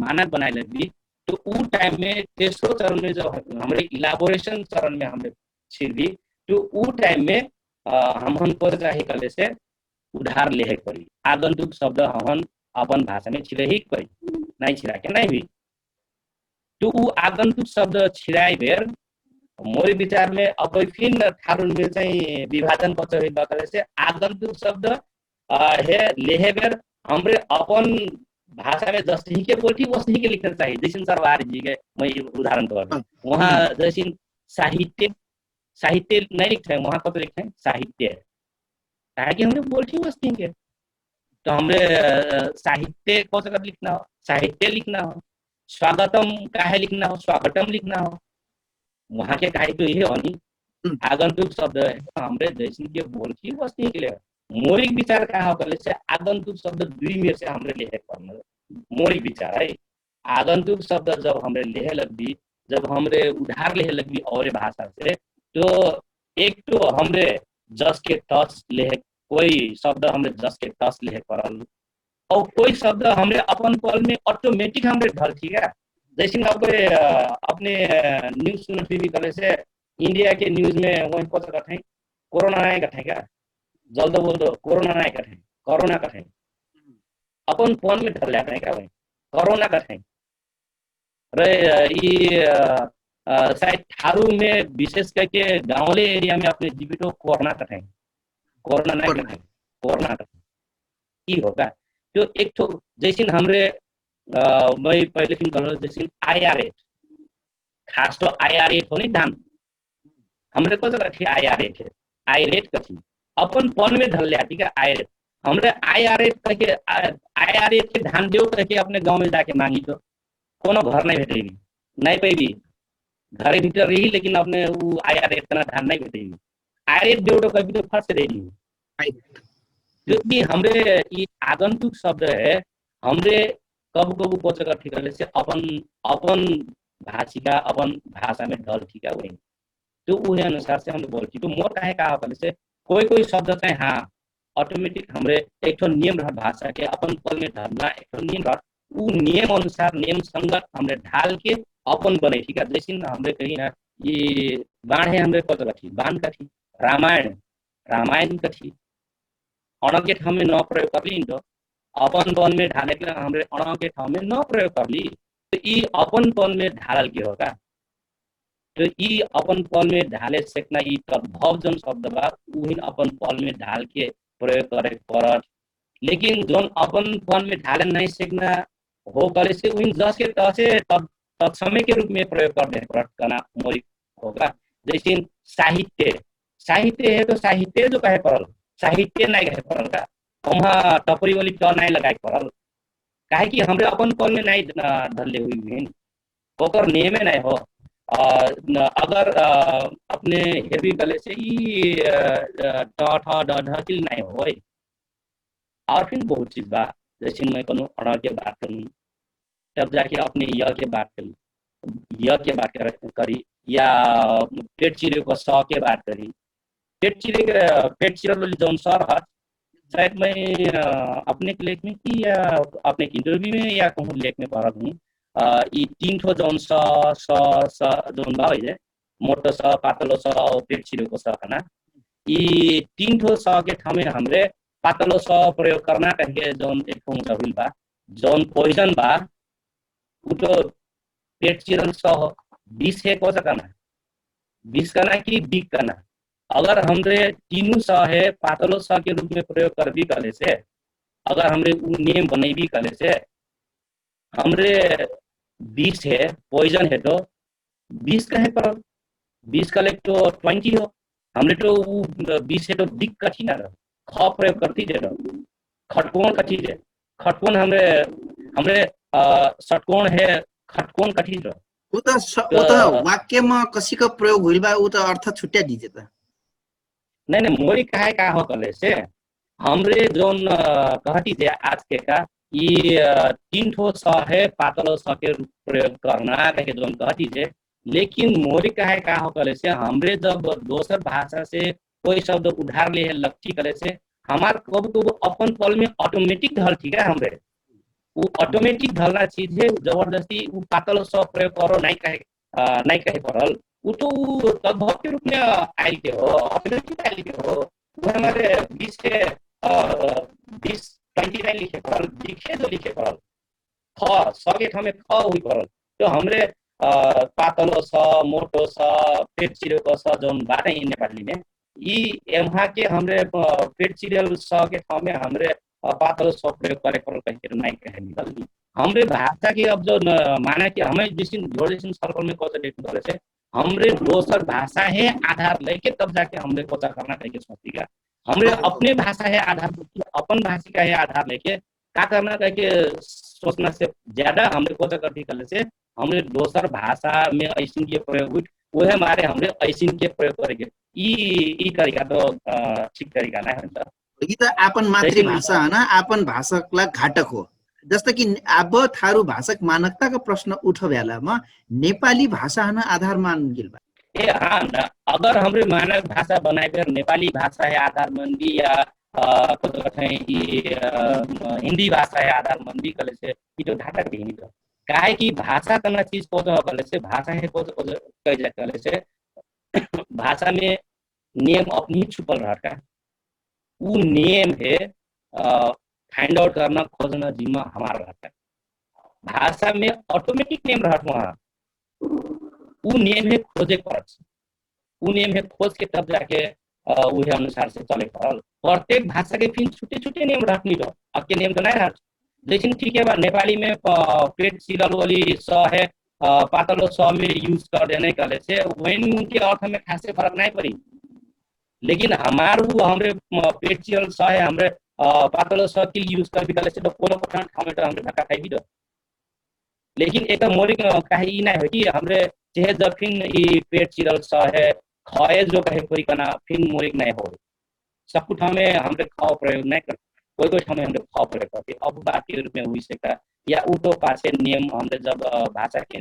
मानक बनाए लगी तो वो टाइम में तेसरो चरण में जब हमरे इलाबोरेशन चरण में हमरे छिड़ी तो वो टाइम में हम को चाहे कले से उधार ले पड़ी आगंतुक शब्द हम अपन भाषा में छिड़े ही पड़ी नहीं छिड़ा के नहीं भी तो वो आगंतुक शब्द छिड़ाई बेर मोरे विचार में अब फिर थारुन में चाहिँ विभाजन पचरी बकले से आगंतुक शब्द है लेहेबेर हमरे अपन भाषा में जैसे ही के बोलती वैसे ही के लिखना चाहिए जैसे सरवारी जी के मैं उदाहरण तो वहाँ जैसे साहित्य नहीं लिखते हैं वहाँ कब लिखते हैं साहित्य ताकि हमने बोलती वैसे ही के तो हमरे साहित्य कौन सा लिखना हो साहित्य लिखना हो स्वागतम काहे लिखना हो स्वागतम लिखना हो वहाँ के कहे तो ये हो नहीं आगंतुक शब्द है हमरे जैसे के बोलती वस्तु के लिए मौलिक विचार कहाँ हो कले से आगंतुक शब्द दुई में से हमरे लेहे पड़ना मौलिक विचार है आगंतुक शब्द जब हमरे लेहे लगी जब हमरे उधार लेहे लगी और भाषा से तो एक तो हमरे जस के तस लेहे कोई शब्द हमरे जस के तस लेहे पड़ल और कोई शब्द हमरे अपन पल में ऑटोमेटिक हमरे ढल ठीक है। जैसे आप अपने न्यूज सुन टीवी करे से इंडिया के न्यूज में वही पता करते हैं कोरोना नहीं करते क्या जल्द बोल दो कोरोना नहीं करते कोरोना करते अपन फोन में ढल जाते हैं क्या वही कोरोना करते रे ये शायद थारू में विशेष करके गांवले एरिया में अपने जीवित कोरोना करते कोरोना नहीं करते कोरोना करते की होगा जो एक तो जैसे हमरे मैं पहले फिल्म कर जैसे IRA खास तो IRA हो नहीं धान हमरे को तो थी IRA थे आई रेट कथी अपन फोन में धर लिया ठीक है आई रेट हमरे IRA करके IRA के धान देव करके अपने गांव में जाके मांगी तो कोनो घर नहीं भेटेगी नहीं पेगी घरे भीतर रही लेकिन अपने वो IRA इतना धान नहीं भेटेगी IRA देव तो कभी तो फर्स्ट रहेगी क्योंकि हमरे ये आगंतुक शब्द है हमरे कब कब को जगह ठीक है से अपन अपन भाषिका अपन भाषा में ढल ठीक है वही तो वही अनुसार से हम बोलती तो मोर काहे कहा पहले से कोई शब्द चाहे हाँ ऑटोमेटिक हमरे एक तो नियम रह भाषा के अपन पल में धरना एक तो नियम रह वो नियम अनुसार नियम संगत हमरे ढाल के अपन बने ठीक है जैसे हमरे कही ना ये बाण है हमरे कत कथी बाण कथी रामायण कथी अण के ठाउँ में न प्रयोग कर ली तो अपन पन में ढाले के हमरे अण के ठाउँ में न प्रयोग कर ली तो ये अपन पन में ढालल के होगा तो ये अपन पल में ढाले सेकना ये तद्भव जन शब्द बा उहिन अपन पल में ढाल के प्रयोग करे पड़त लेकिन जोन अपन पल में ढाले नहीं सेकना हो करे से उहिन जस के तसे तत्समय के रूप में प्रयोग कर दे पड़त करना मोरी होगा जैसे साहित्य है तो साहित्य जो कहे पड़ल साहित्य नहीं कहे पड़ल का वहाँ टपरी वाली ट नहीं लगाए पड़ल काहे कि हमरे अपन पल में नहीं धरले हुई ओकर नियम नहीं हो अगर अपने हेवी गले से ही ढकिल नहीं हो और फिर बहुत चीज बा जैसे मैं कोनो अड़ के बात करूँ तब जाके अपने य के बात करी या पेट चिरे को स के बात करी पेट चिरे जौन सर है शायद मैं अपने लेख में कि या अपने इंटरव्यू में या कहूँ लेख में पढ़ा हूँ ये तीन ठो जौन जौन बा है मोटो स पातलो स और पेट चिरेको स खाना ये तीन ठो स के ठाउँ में हमरे पातलो स प्रयोग करना कहे जौन एक ठो हुइल बा जौन पॉइजन बा उ तो पेट चिरन स विष है कौन सा करना विष करना कि बिक करना अगर हमरे तीनों स है पातलो स के रूप में प्रयोग कर भी कले से अगर हमरे उ नियम बने भी कले से हमरे 20 है पॉइजन है तो 20 का है पर 20 का लेक तो 20 हो हमने तो 20 है तो दिक कथी ना ख प्रयोग करती दे खटकोण कथी दे खटकोण हमरे षटकोण है खटकोण कथी दे उ त वाक्यमा कसीको प्रयोग होइल बा उ त अर्थ छुट्या दिजे त नहीं मोरी काहे का हो कले से हमरे जोन कहती थे आज के का ये तीन ठो स है पातलो स के प्रयोग करना कहे जोन कहती थे लेकिन मोरी काहे का हो कले से हमरे जब दोसर भाषा से कोई शब्द उधार ले लगती करे से हमार कब अपन पल में ऑटोमेटिक ढल ठीक है हमरे वो ऑटोमेटिक ढलना चीज है जबरदस्ती वो पातलो स प्रयोग करो नहीं कहे पड़ल वो तो तद्भव के रूप में आयल के हो ऑटोमेटिक आयल के हो वो हमारे 20 के 20 29 लिखे पड़ल दिखे जो लिखे पड़ल ख स के ठाउँ में ख हुई पड़ल तो हमरे पातलो स मोटो स पेट चिरेको स जौन बाटे नेपाली में यी यहाँ के हमरे पेट चिरेल स के ठाउँ में हमरे पातलो स प्रयोग करे पड़ल कहीं नहीं कहे निकल हमरे भाषा की अब जो माना कि हमें जिस सर्कल में कौन देखने वाले से हमरे दोसर भाषा है आधार लेके तब जाके हमरे कोचा करना चाहिए सोचेगा हमरे अपने भाषा है आधार अपन भाषा का है आधार लेके क्या करना चाहिए सोचना से ज्यादा हमरे कोचा करती करने से हमरे दोसर भाषा में ऐसिन के प्रयोग हुई वो है हमारे हमरे ऐसिन के प्रयोग करेंगे ई तरीका तो ठीक तरीका नहीं है ये त आपन मातृभाषा है ना आपन भाषालाई घाटक हो जस्तो कि अब थारू भाषक मानकताको प्रश्न उठ बेलामा नेपाली भाषा हन आधार मान गेल बा हाँ न, अगर हमरे मानक भाषा बनाए नेपाली भाषा है आधार मंदी या कतो कठै हिंदी भाषा है आधार मंदी कले से ये तो ढाका के नहीं तो काहे की भाषा करना चीज को तो कले से भाषा है को कह जा कले से भाषा में नियम अपनी ही छुपल रहता वो नियम है फाइंड आउट करना खोजना जिम्मा हमारा रहता है भाषा में ऑटोमेटिक नियम रहता वहाँ वो नियम है खोजे पड़छ वो नियम है खोज के तब जाके वही अनुसार से चले पड़ल प्रत्येक भाषा के फिर छुट्टे छुट्टे नियम रहनी तो अब के नियम तो नहीं रह लेकिन ठीक है बा नेपाली में पेट सिलल वाली स है पातलो स में यूज कर देने कले से वही उनके अर्थ में खासे फर्क नहीं पड़ी लेकिन हमारू हमरे पेट सिलल स है हमरे पातलो स की यूज कर भी कले से तो कोनो को ठाउँ में तो हमरे धक्का खाई भी दो लेकिन एक मौलिक कहे ई नहीं है कि हमरे चेहे जब फिन ई पेट चिरल स है खए जो कहे परिकना फिन मौलिक नहीं हो सब कुछ हमें हमरे खाओ प्रयोग नहीं कर कोई ठाउँ में हमरे खाओ प्रयोग करते अब बात के रूप में हुई से का या उठो पासे नियम हमरे जब भाषा के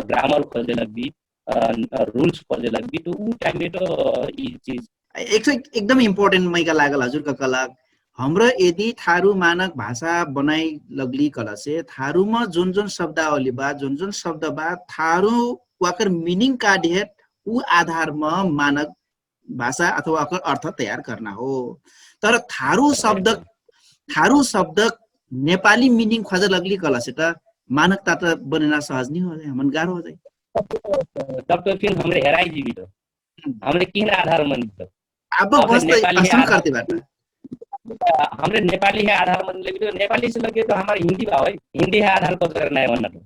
ग्रामर खोजे लगी रूल्स खोजे लगी तो ऊ टाइम में तो ई चीज एकदम इम्पोर्टेन्ट मैका लागल हजुरका कलाक हाम्रो यदि थारू मानक भाषा बनाई लगली कला से थारू में जुन जुन शब्दावली बा जुन जुन शब्द बा थारू वाकर मीनिंग काढे है ऊ आधार में मानक भाषा अथवा वाकर अर्थ तैयार करना हो तर थारू शब्द नेपाली मीनिंग खोज लगली कला से त मानकता त बनेना सहज नहीं हो जाए हमन गाह्रो हो जाए तब तो फिर हमरे हेराई जीवित हमरे किन आधार में तो अब बस असम करते बात हमरे नेपाली है आधार मन लगे तो नेपाली से लगे तो हमारे हिंदी बा हिंदी है आधार को करना है वरना तो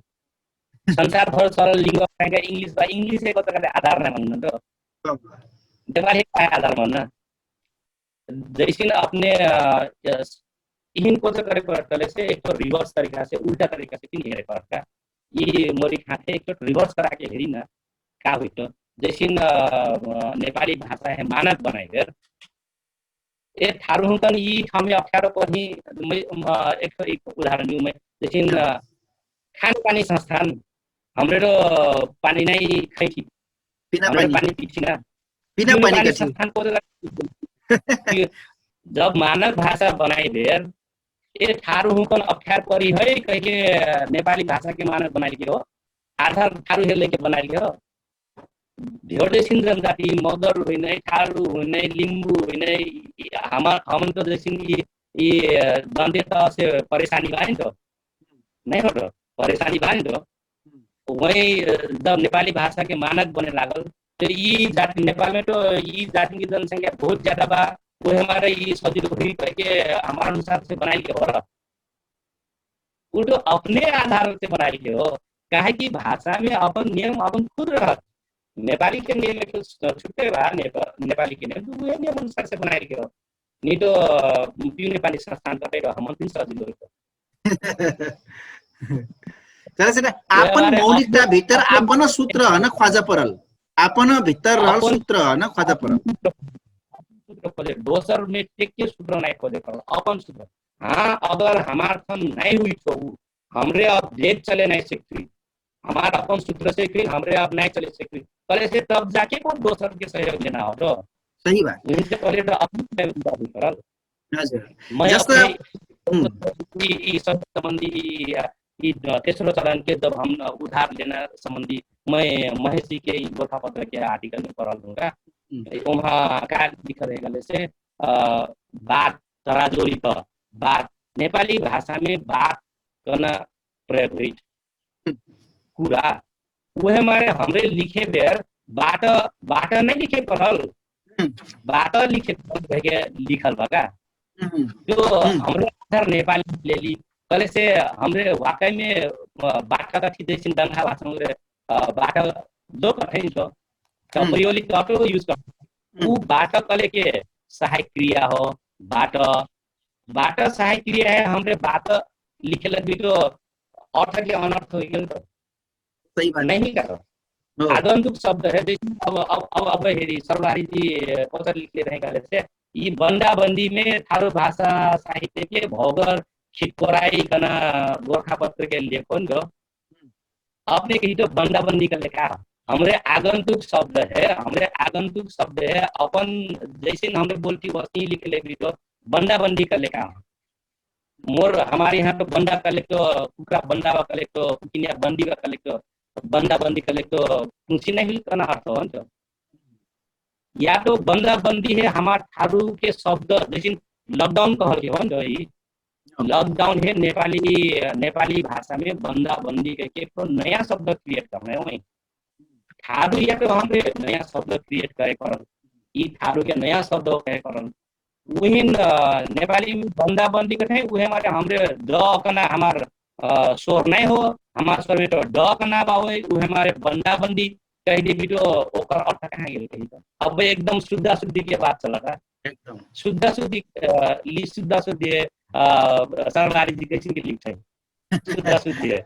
संसार भर सरल लिंग का इंग्लिश बा इंग्लिश है को करना आधार नहीं वरना तो नेपाली है आधार वरना जैसे अपने इनको तो करे पड़ता से एक तो रिवर्स तरीका से उल्टा तरीका से किन हेरे पड़ता ये मोरी खाते एक तो रिवर्स करा के हेरी ना का हुई तो जैसे नेपाली भाषा है मानक बनाए ए थारू हुन यी ठाउँमा अप्ठ्यारो पर्ने एक उदाहरण दिउँ मैं जैसे खानपानी संस्थान हाम्रो पानी नै खैठी हाम्रो पानी पिछिना बिना पानी संस्थान को जब मानक भाषा बनाई देर ए थारू हुन अप्ठ्यार परी है कहिके नेपाली भाषा के मानक बनाई के हो आधार थारू हेले के बनाई के हो धेरैसिन जनजाति मगर होइन थारू होइन लिम्बू होइन हमन तो जैसे ये दंते तो से परेशानी भए नि तो नहीं हो तो परेशानी भए नि तो वही जब नेपाली भाषा के मानक बने लागल तो ये जाति नेपाल में तो ये जाति की जनसंख्या बहुत ज्यादा बा वो हमारे ये सजिलो हुई के हमारे अनुसार से बनाई के हो रहा वो तो अपने आधार से बनाई के हो काहे कि भाषा में अपन नियम अपन खुद रहा नेपाली के नियम में छुट्टे बा नेपाली के नियम तो वो नियम अनुसार से बनाए के हो नहीं तो पिउ नेपाली संस्थान कतै हमन पनि सजिलो हो तर सेटा आपन मौलिकता भित्र आपन सूत्र हन खोजा परल आपन भित्र रहल सूत्र हन खोजा परल सूत्र खोजे दोसर में टेक के सूत्र नहीं खोजे परल अपन सूत्र हां अगर हमार थन नहीं हुई तो हमरे अब देख चले नहीं सकती हमारा अपन सूत्र से फिर हमरे अब नहीं चले सकती पहले से तब जाके कौन दोसर के सहयोग लेना हो तो सही बात उनसे पहले तो अपने बात करल हजुर मैं जस्तो ई सब संबंधी ई तेस्रो चरण के जब हम उधार लेना संबंधी मैं महेश के गोरखापत्र के आर्टिकल में पढ़ल दूंगा वहाँ का लिख रहेगा से बात तराजोरी पर बात नेपाली भाषा में बात करना प्रयोग हुई कुरा वो हमारे हमरे लिखे बेर बाट नहीं लिखे पढ़ल बाट लिखे लिखल बगा जो हमरे आधार नेपाली ले ली पहले से हमरे वाकई में बाट का कथी देशिन दंगा भाषा में बाट दो कठिन तो परियोली ऑटो यूज कर वो बाट कले के सहायक क्रिया हो बाट सहायक क्रिया है हमरे बात लिखे लगी तो अर्थ के अनर्थ हो गया तो सही बात नहीं करो आगंतुक शब्द है अब हेरी सरदारी जी पत्र लिखते रहेगा से ये बंदाबंदी में थारू भाषा साहित्य के भौगर खिटकोराई गना गोरखापत्र के लेखन जो आपने कही तो बंदाबंदी का लेखा हमरे आगंतुक शब्द है, हमरे आगंतुक शब्द है अपन, जैसे हमरे बोलती वस्तु लिख ले भी तो बंदा बंदी कर ले काम मोर हमारे यहाँ तो बंदा कर ले तो कुकरा बंदा कर ले तो कुकिनिया बंदी कर ले तो बंदा बंदी कर ले तो तुलसी नहीं करना अर्थ हो तो या तो बंदा बंदी है हमार थारू के शब्द जैसे लॉकडाउन कहल के हो तो लॉकडाउन है नेपाली नेपाली भाषा में बंदा बंदी करके तो नया शब्द क्रिएट करना है वही थारू या तो हमरे नया शब्द क्रिएट करे करन ई थारू के नया शब्द कहे करन वही नेपाली में बंदा बंदी करते हैं वही हमारे हमरे ड कना हमार स्वर नहीं हो हमार स्वर में तो ड कना बावे वही हमारे बंदा बंदी कह दे भी तो ओकर अर्थ कहाँ गेल कही तो अब एकदम शुद्ध शुद्धि के बात चला था एकदम शुद्ध शुद्धि ली शुद्ध शुद्धि सरलारी जी कैसे के लिख है शुद्ध शुद्धि है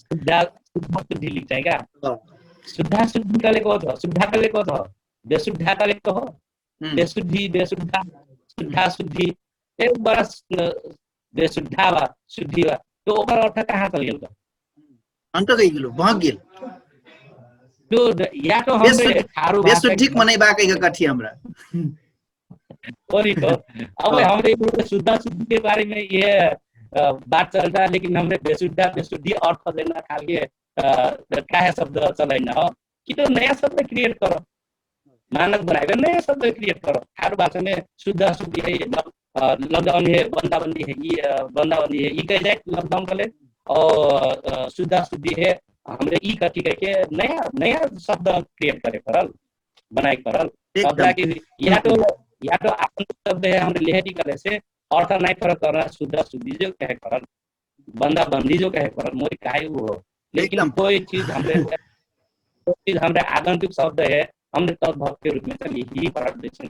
शुद्ध शुद्ध शुद्धि लिख है क्या शुद्ध शुद्धि का लेको तो शुद्ध का लेको तो बेशुद्ध का लेको हो बेशुद्धि बेशुद्ध शुद्ध शुद्धि एक बड़ा बेशुद्धा बा शुद्धि बा तो ओकर अर्थ कहाँ चल गेल अंत गई गेलो भाग गेल तो या तो हमरे थारू भाषा बेशुद्धिक मनै बाकै कथि हमरा वही तो अब हमरे शुद्ध शुद्धि के बारे में ये बात चल रहा है लेकिन हमरे बेशुद्ध बेशुद्धि अर्थ देना खाल के क्या शब्द चलाइन हो कि तो नया शब्द क्रिएट करो मानक बनाएगा नया शब्द क्रिएट करो थारू भाषा में शुद्ध शुद्धि है लॉकडाउन है बंदाबंदी है ये बंदाबंदी है ये कह जाए लॉकडाउन कर ले और शुद्ध शुद्धि है हमरे ई कथी करके नया नया शब्द क्रिएट करे करल बनाए करल अब जाके या तो अपन शब्द है हमरे लेहटी करे से अर्थ नहीं फरक करना शुद्ध शुद्धि जो कहे करल बंदा बंदी जो कहे करल मोरी काहे वो लेकिन कोई चीज हमरे आगंतुक शब्द है हमरे तद्भव के रूप में चल यही फरक देछन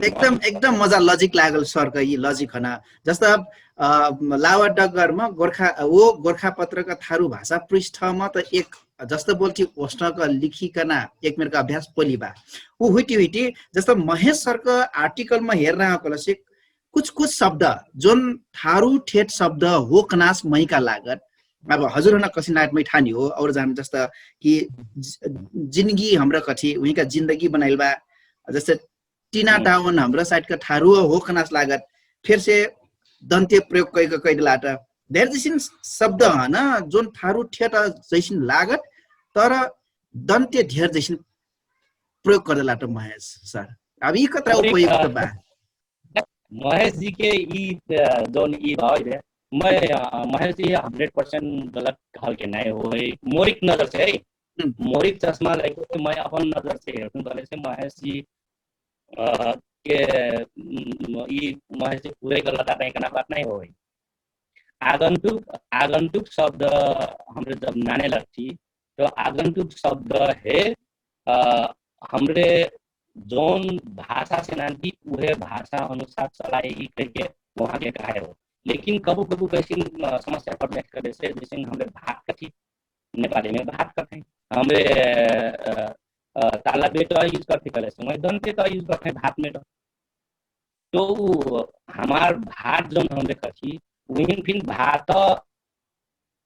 एकदम एकदम मजा लजिक लागल सर का ये लजिक हना जस्ता लावा डगरमा गोरखापत्रका थारू भाषा पृष्ठमा त एक जस्तो बोल्थी ओष्टक लिखिकन एक मेरको अभ्यास पोलिबा ऊ हुइटी जस्तो महेश सरको आर्टिकलमा हेर्न आएको से कुछ शब्द जोन थारू ठेट शब्द हो कनास मैका लागत अब हजुरहना कसी नाटमै ठानी हो और जान जस्ता कि जिंदगी हमरा कथि उहीका जिंदगी बनाइल बा जस्तै टीना टाउन हाम्रो साइडका थारू हो कनास लागत फिर से दन्त्य प्रयोग कैदलाट धेर जैसिन शब्द हन जोन थारू ठेट जैसिन लागत तर दन्त्य धेर जैसिन प्रयोग गर्दलाट महेश सर अब यी कतरा उपयोग बा महेश जी के ई जोन ई भयो महेश जी 100% गलत कहल के नहीं हो मोरिक नजर से है मोरिक चश्मा लगे मैं अपन नजर से हेर्नु गले से महेश जी के ई महेश जी पूरे गलत नहीं करना बात नहीं हो आगंतुक शब्द हमरे जब नाने लगती तो आगंतुक शब्द है हमरे जोन भाषा से नानी उहे भाषा अनुसार चलाए ही करके वहाँ के कहा हो लेकिन कबू कबू कैसी समस्या पड़ने करे से जैसे हमरे भात कथी नेपाली में भात करते हमरे ताला बेटा यूज करते करे से मैं दंते तो यूज करते भात में तो हमार भात जो हमरे कथी वहीं फिर भात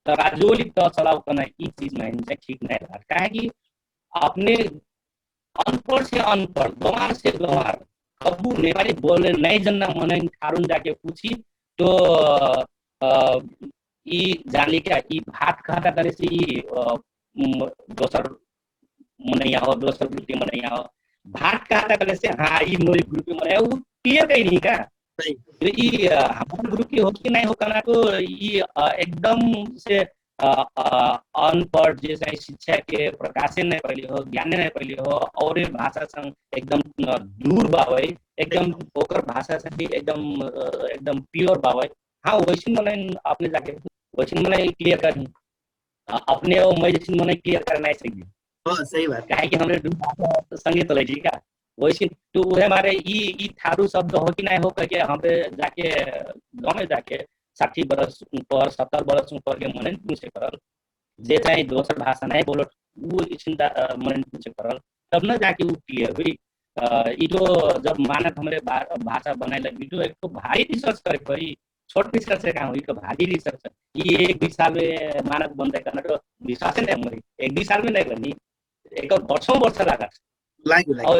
तराजोली तो चलाओ करना ई चीज नहीं ठीक नहीं रहा काहे कि अपने अनपढ़ से अनपढ़ गंवार से गंवार कबू नेपाली बोलने नहीं जानना मन थारून जाके पूछी तो ई जाने क्या ई भात खाता करे से ई दोसर मनैया हो दोसर ग्रुप के मनैया हो भात खाता करे से हाँ ई मोरी ग्रुप के मनैया वो क्लियर कहीं नहीं का ई हमारे ग्रुप की हो कि नहीं हो करना तो ई एकदम से अनपढ़ जैसे शिक्षा के प्रकाशन नहीं पहले हो ज्ञान नहीं पहले हो और भाषा संग एकदम दूर बावे एकदम ओकर भाषा से भी एकदम प्योर बावे हाँ वैसे मैंने अपने जाके वैसे मैंने क्लियर करनी अपने वो मैं जैसे मैंने क्लियर करना है सही बात काहे कि हमरे संगीत चले ठीक है वैसे तो वो हमारे ई थारू शब्द हो कि नहीं हो करके हमरे जाके गाँव में जाके 60 बरस ऊपर 70 बरस ऊपर के मन पूछे करल जे चाहे दोसर भाषा नहीं बोलो वो चिंता मन पूछे करल तब न जाके वो क्लियर हुई ई तो जब मानक हमारे भाषा बनाए लगी तो एक तो भारी रिसर्च करे पड़ी छोट रिसर्च है काम, ये भारी रिसर्च है। ये 1-2 साल में मानक बन्दै गर्न तो विश्वास नहीं हमारी 1-2 साल में नहीं बनी, एक वर्षों वर्ष लगा। लाग्यो और लाग्यो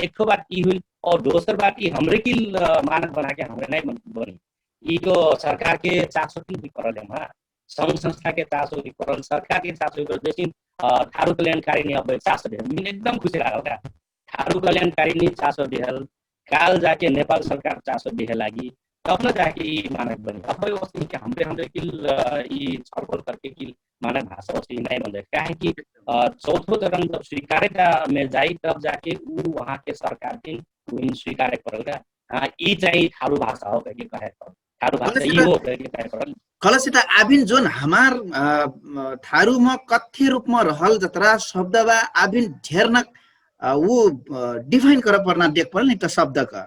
एक ठो बात ई हुई, और दोसर बात ई हमरे की मानक बना के हमरे नहीं बनी, ई तो सरकार के चासो की करल है वहाँ, संघ संस्था के चासो की करल, सरकार के चासो की करल। थारू कल्याणकारी ने अब चासो दिहल, मैंने एकदम खुशी लागल का थारू कल्याणकारी ने चासो दिहल, काल जाके नेपाल सरकार चासो दिहे लागी, तब न जाके ई मानक बनी। अब वस्तु के हमरे हमरे की ई छलफल करके की मानक भाषा वस्तु नहीं बन जाए, काहे कि चौथो चरण जब स्वीकारेगा में जाई तब जाके ऊ वहाँ के सरकार के ऊ स्वीकार करेगा। हाँ ई चाहिँ थारू भाषा हो करके कहे, थारू भाषा ई हो करके कहे परल। कलसित आबिन जोन हमार थारू में कथ्य रूप में रहल जतरा शब्द बा आबिन झेरनक वो डिफाइन कर पर्ना देख परल नहीं तो शब्द का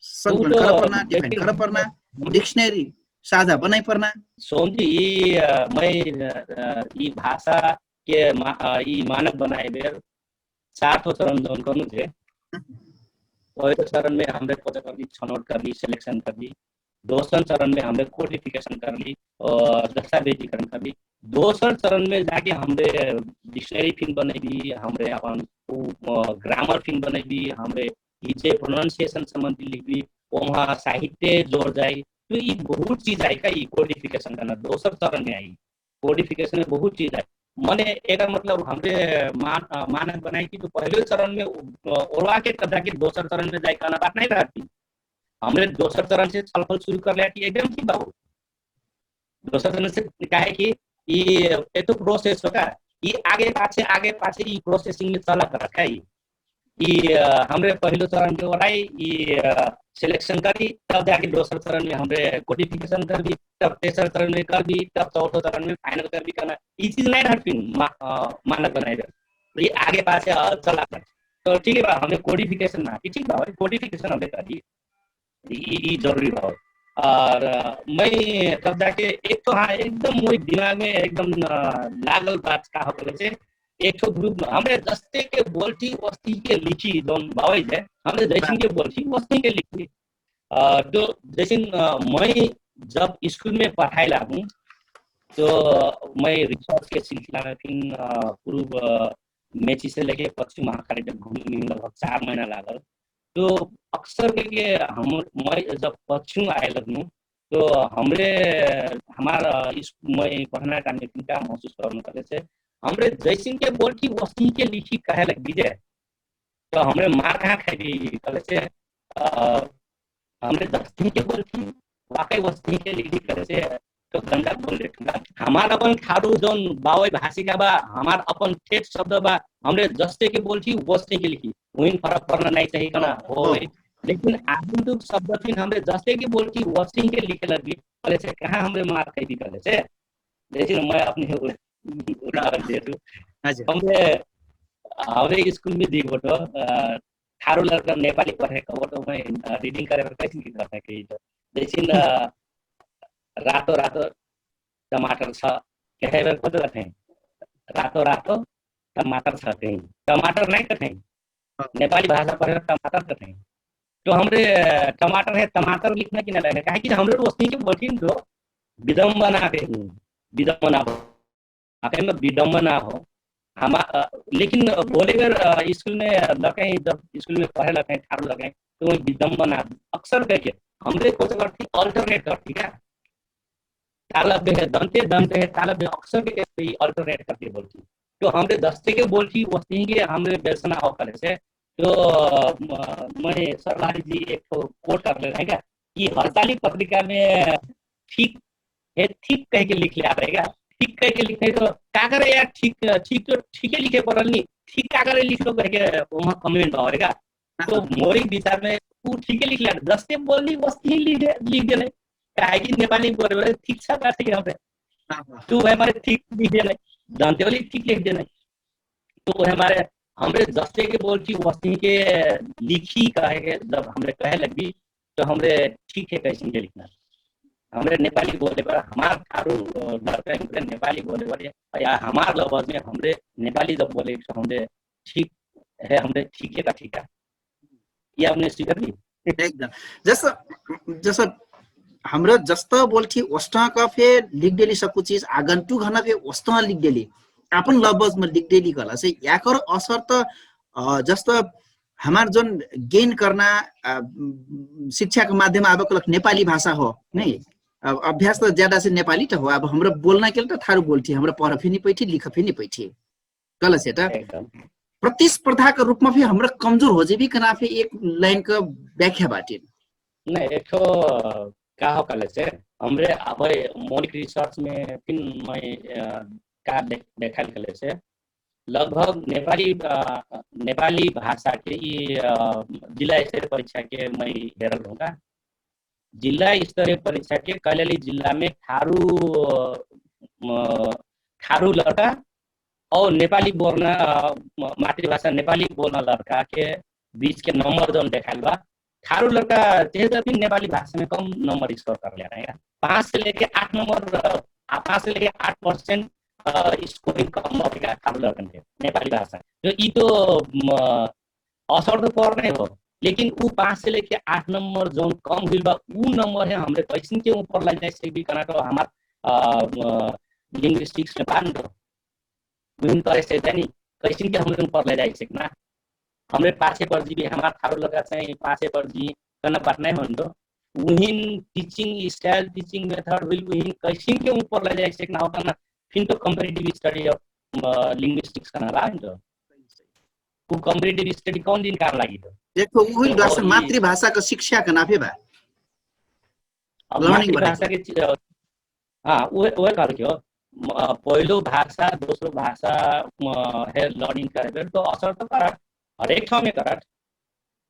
संकलन कर पर्ना, डिफाइन कर पर्ना, डिक्शनरी साझा बनाई पर्ना। सोमजी मैं ई भाषा के ई मानक बनाए बेर 4 चरण जोन गर्नु थे। पहिलो चरण में हमरे पता कर ली, छनौट कर ली, सिलेक्शन कर ली। दोसर चरण में हमरे कोडिफिकेशन कर ली और दस्तावेजीकरण कर ली। दोसर चरण में जाके हमरे डिक्शनरी फिल्म बनैली, हमरे अपन ग्रामर फिल्म बनैली, हमरे जे प्रोनाउंसिएशन संबंधी लिखली, वहाँ साहित्य जोड़ जाए। तो ये बहुत चीज आई का, ये कोडिफिकेशन करना दोसर चरण में आई। कोडिफिकेशन में बहुत चीज आई, मैंने एक मतलब हमरे मानक बनाई कि तो पहले चरण में ओरवा के कदा के दोसर चरण में जाए करना बात नहीं रहती। हमने दोसर चरण से छलफल शुरू कर लिया कि एकदम ठीक बाबू, दोसर चरण से कहे कि ये तो प्रोसेस होगा, ये आगे पाछे ये प्रोसेसिंग में चला कर रखा है। ये हमरे पहले चरण के ओराई ये सिलेक्शन करी, तब जाके दोसर चरण में हमरे कोडिफिकेशन कर दी, तब तेसर चरण में कर दी, तब चौथो चरण में फाइनल कर दी करना। ये चीज नहीं रहती मानक बनाए, ये आगे पाछे चला कर। तो ठीक है, हमें कोडिफिकेशन ना ठीक बा, कोडिफिकेशन हमें करी ये जरूरी हो। और मैं तब जाके एक तो हाँ एकदम मोई दिमाग में एकदम लागल बात का हो से एक तो ग्रुप में हमने दस्ते के बोलती वस्ती के लिखी जोन बावई है, हमने जैसिन के बोलती वस्ती के लिखी। तो जैसिन मैं जब स्कूल में पढ़ाई लागू तो मैं रिसर्च के सिलसिला में फिर पूर्व मेची से लेके पश्चिम महाकाली तक घूमने में लगभग 4 महीना लागल। तो अक्सर करके हम मैं जब पश्चिम आए लगूँ तो हमरे हमारा मैं पढ़ना का क्या महसूस करने करे से हमरे जैसिन के बोल की वस्ती के लिखी कहे लग दीजिए, तो हमरे मार कहाँ खाई करे से हमरे दस्ती के बोल की वाकई वस्ती के लिखी करे से तो गंदा बोल रहे। हमार अपन खारू जोन बावई भाषी का बा, हमार अपन ठेठ शब्द बा, हमरे जस्ते के बोल थी वस्ते के लिखी वही फर्क पड़ना नहीं चाहिए ना हो। लेकिन आधुनिक शब्द फिर हमरे जस्ते के बोल थी वस्ती के लिखे लगी पहले से कहाँ हमरे मार कही थी पहले से। लेकिन मैं अपने उदाहरण दे दूं, हमरे हमारे स्कूल में दी फोटो थारू लड़का नेपाली पढ़े का फोटो मैं रीडिंग करे कैसे की करता है लेकिन रातो रातो टमाटर छ कहे कत कथे रातो रातो टमाटर छ कहीं टमाटर नहीं कथे नेपाली भाषा पढ़े टमाटर कथे। तो हमरे टमाटर है टमाटर लिखना कि नहीं कहे कि हमरे वस्तु के बोलती तो विडम्बना के विडम्बना हो में विडम्बना हो हम। लेकिन बोले अगर स्कूल में लगे जब स्कूल में पढ़े लगे ठाड़ लगे तो वही विडम्बना अक्सर करके हमरे को अल्टरनेट करती है तालब है दंते दंते है तालब अक्सर के अल्टरनेट करके बोलती। तो हमरे दस्ते के बोलती वस्ती के हमरे बेसना हो करे से। तो मैं सरदारी जी एक तो कोट कर ले रहेगा कि हड़ताली पत्रिका में ठीक है ठीक कह के लिख लिया रहेगा, ठीक कह के लिखे तो क्या करे यार ठीक ठीक तो ठीक है लिखे पड़ल नहीं ठीक क्या करे लिख लो कह के वहाँ कमेंट आएगा। तो मोरी विचार में तू ठीक है लिख लिया दस्ते बोलनी वस्ती लिख दे काहे कि नेपाली बोले ठीक छ बात है हमरे तू हमारे ठीक लिख दे जानते वाली ठीक लिख दे। तो हमारे हमरे दस्ते के बोल की वस्ती के लिखी कहे जब हमरे कहे लगी तो हमरे ठीक है कैसे के लिखना हमरे नेपाली बोले पर हमार थारू लड़का नेपाली बोले वाले या हमार लफ्ज में हमरे नेपाली जब बोले तो हमरे ठीक है हमरे ठीक है का ठीक है ये हमने स्वीकार ली। एकदम जैसा जैसा हाम्रो जस्तो बोल्थी वस्तु का फिर लिख डेली सब कुछ चीज आगंतुक हना फिर वस्तु लिख डेली अपन लफ्ज में लिख डेली गला से याकर असर तो जस्तो हमार जोन गेन करना शिक्षा के माध्यम अब कलक नेपाली भाषा हो नहीं अब अभ्यास तो ज्यादा से नेपाली तो हो अब हाम्रो बोलना के लिए तो थारू बोलथी हाम्रो पढ़ फिर नहीं पैठी लिख फिर नहीं पैठी गलत है तो एकदम प्रतिस्पर्धा के रूप में भी हमरा कमजोर हो जेबी कना फिर एक लाइन का व्याख्या बाटे नहीं एक ठो का हो कले से हमरे अब मौलिक रिसर्च में फिर मैं का देखाल कले से लगभग नेपाली भाषा के जिला स्तरीय परीक्षा के मैं हेरल होगा जिला स्तरीय परीक्षा के कैलाली जिला में थारू लड़का और नेपाली बोलना मातृभाषा नेपाली बोलना लड़का के बीच के नंबर जो देखाल बा थारू लड़का चेहरे भी नेपाली भाषा में कम नंबर स्कोर कर ले रहा है 5 से लेके 8 नंबर 5 से लेके 8% स्कोरिंग कम होगा थारू लड़का ने नेपाली भाषा जो ये तो असर तो पर नहीं हो लेकिन वो 5 से लेके 8 नंबर जो कम हुई बा वो नंबर है हमरे कैसे के ऊपर लग जाए से भी करना तो हमार लिंग्विस्टिक्स में बांध दो विभिन्न तरह से जानी कैसे के हमरे ऊपर ले जाए से ना हमरे पासे पर जी भी हमार थारू लगा चाहिए पासे पर जी करना पड़ना है तो उहिन टीचिंग स्टाइल टीचिंग मेथड विल उहिन कैसे के ऊपर ले जाए से ना होता ना फिर तो कंपैरेटिव स्टडी ऑफ लिंग्विस्टिक्स करना रहा है तो वो कंपैरेटिव स्टडी कौन दिन काम लगी तो देखो वही भाषा मातृभाषा का शिक्षा का नाफे बा लर्निंग भाषा के हाँ वो कर के हो पहिलो भाषा दोस्रो भाषा है लर्निंग करे तो असर तो करत हरेक ठाउँ में करत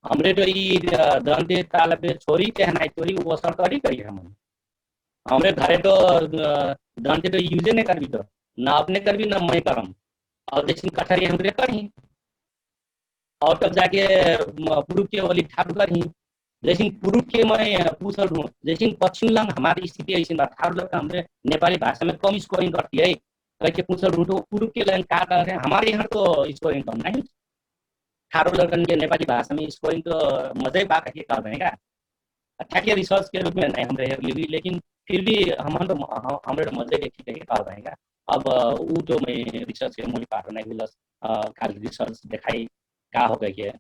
हमरे तो ये दंते ताल पे छोरी के हनाई छोरी वो असर करी करी हमरे घरे तो दंते तो यूज नहीं करबी तो ना अपने करबी ना मैं करम और जैसे कठरी हमरे करी और तब जाके पुरुष के वाली ठाकुर करी जैसे पुरुष के मैं पूछल हूँ जैसे पश्चिम लंग हमारी स्थिति ऐसी बात ठाकुर लोग हमरे नेपाली भाषा में कम स्कोरिंग करती है करके पूछल हूँ तो पुरुष के लाइन का कर रहे हैं हमारे यहाँ तो स्कोरिंग कम नहीं ठाकुर लोग के नेपाली भाषा में स्कोरिंग तो मजे बात के कर रहे हैं ठ्याक्कै रिसर्च के रूप में नहीं हम रहे लेकिन फिर भी हमारे मजे के ठीक कर रहे हैं अब वो जो मैं रिसर्च के मूल्य पाठ नहीं मिला खाली रिसर्च दिखाई का हो गई है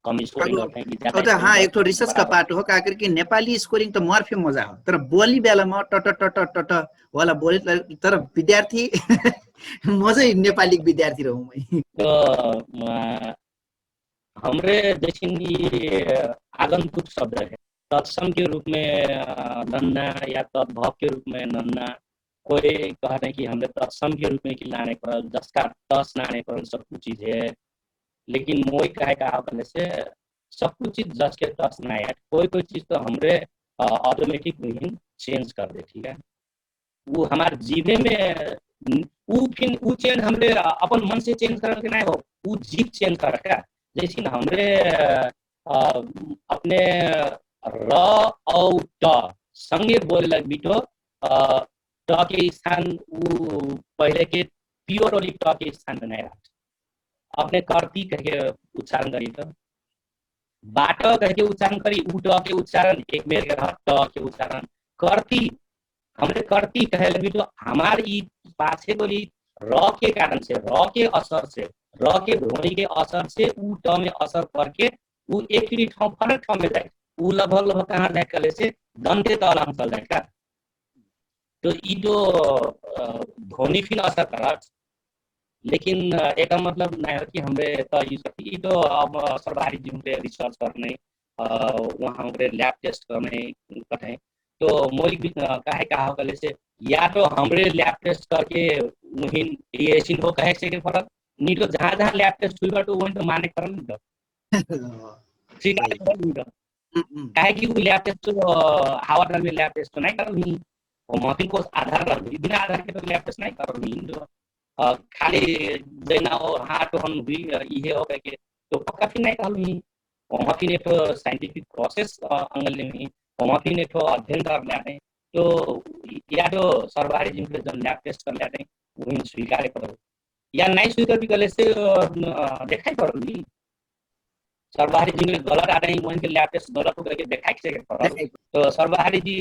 कम स्कोरिंग करते हैं कि तो हाँ एक तो रिसर्च का पार्ट हो का करके नेपाली स्कोरिंग तो मर्फे मजा हो तर बोली बेलामा टट टट टट वाला बोले तर विद्यार्थी मजै नेपाली विद्यार्थी रहूं मैं तो हमरे जैसे आगंतुक शब्द है तत्सम के रूप में नन्ना या तद्भव के रूप में नन्ना कोई कह रहे हैं कि हमने तत्सम के रूप में कि लाने पर दस का तस लाने पर सब कुछ चीज है लेकिन मोई कहे का करने से सब कुछ चीज जस के तस ना है कोई चीज तो हमरे ऑटोमेटिक में चेंज कर दे ठीक है वो हमारे जीवे में वो चेंज हमरे अपन मन से चेंज करके नहीं हो वो जीव चेंज कर का जैसे हमरे अपने र और ट संगे बोले लग बिटो ट के स्थान वो पहले के प्योर वाली ट के स्थान में नहीं रहा अपने करती करके उच्चारण करी तो बाट करके उच्चारण करी उ ट के उच्चारण एक मेर के ट के उच्चारण करती हमरे करती कहे लगी तो हमारी पाछे बोली र के कारण से र के असर से र के ध्वनि के असर से उ ट में असर करके उ एक ही ठाउँ फरक ठाउँ में जाए उ लगभग कहाँ जाए से दंते तल चल जाए का तो ये जो ध्वनि फिर असर कर लेकिन एक मतलब नहीं है कि हमें तो ये तो अब सरकारी जिम्मे रिसर्च करने वहाँ हमारे लैब टेस्ट करने कठे तो मौलिक कहे कहा कले से या तो हमरे लैब टेस्ट करके वही ये हो कहे से फर्क नहीं तो जहाँ जहाँ लैब टेस्ट हुई तो वही तो माने कर नहीं तो कहे कि वो लैब टेस्ट हावा में लैब टेस्ट नहीं कर नहीं मौखिक को आधार रख बिना आधार के तो लैब टेस्ट नहीं कर नहीं तो खाली देना हो हाँ तो हम भी ये हो गए तो पक्का फिर नहीं कहलू ही वहाँ फिर एक साइंटिफिक प्रोसेस अंगल में वहाँ फिर एक अध्ययन कर लेते तो या तो सरकारी जिनके जन लैब टेस्ट कर लेते वही स्वीकार करो या नहीं स्वीकार भी कर से दिखाई पड़ो नहीं सर्वहारी जी ने गलत आ रही वहीं के लेटेस्ट गलत हो करके देखा के पड़ल देखाइ तो सर्वहारी जी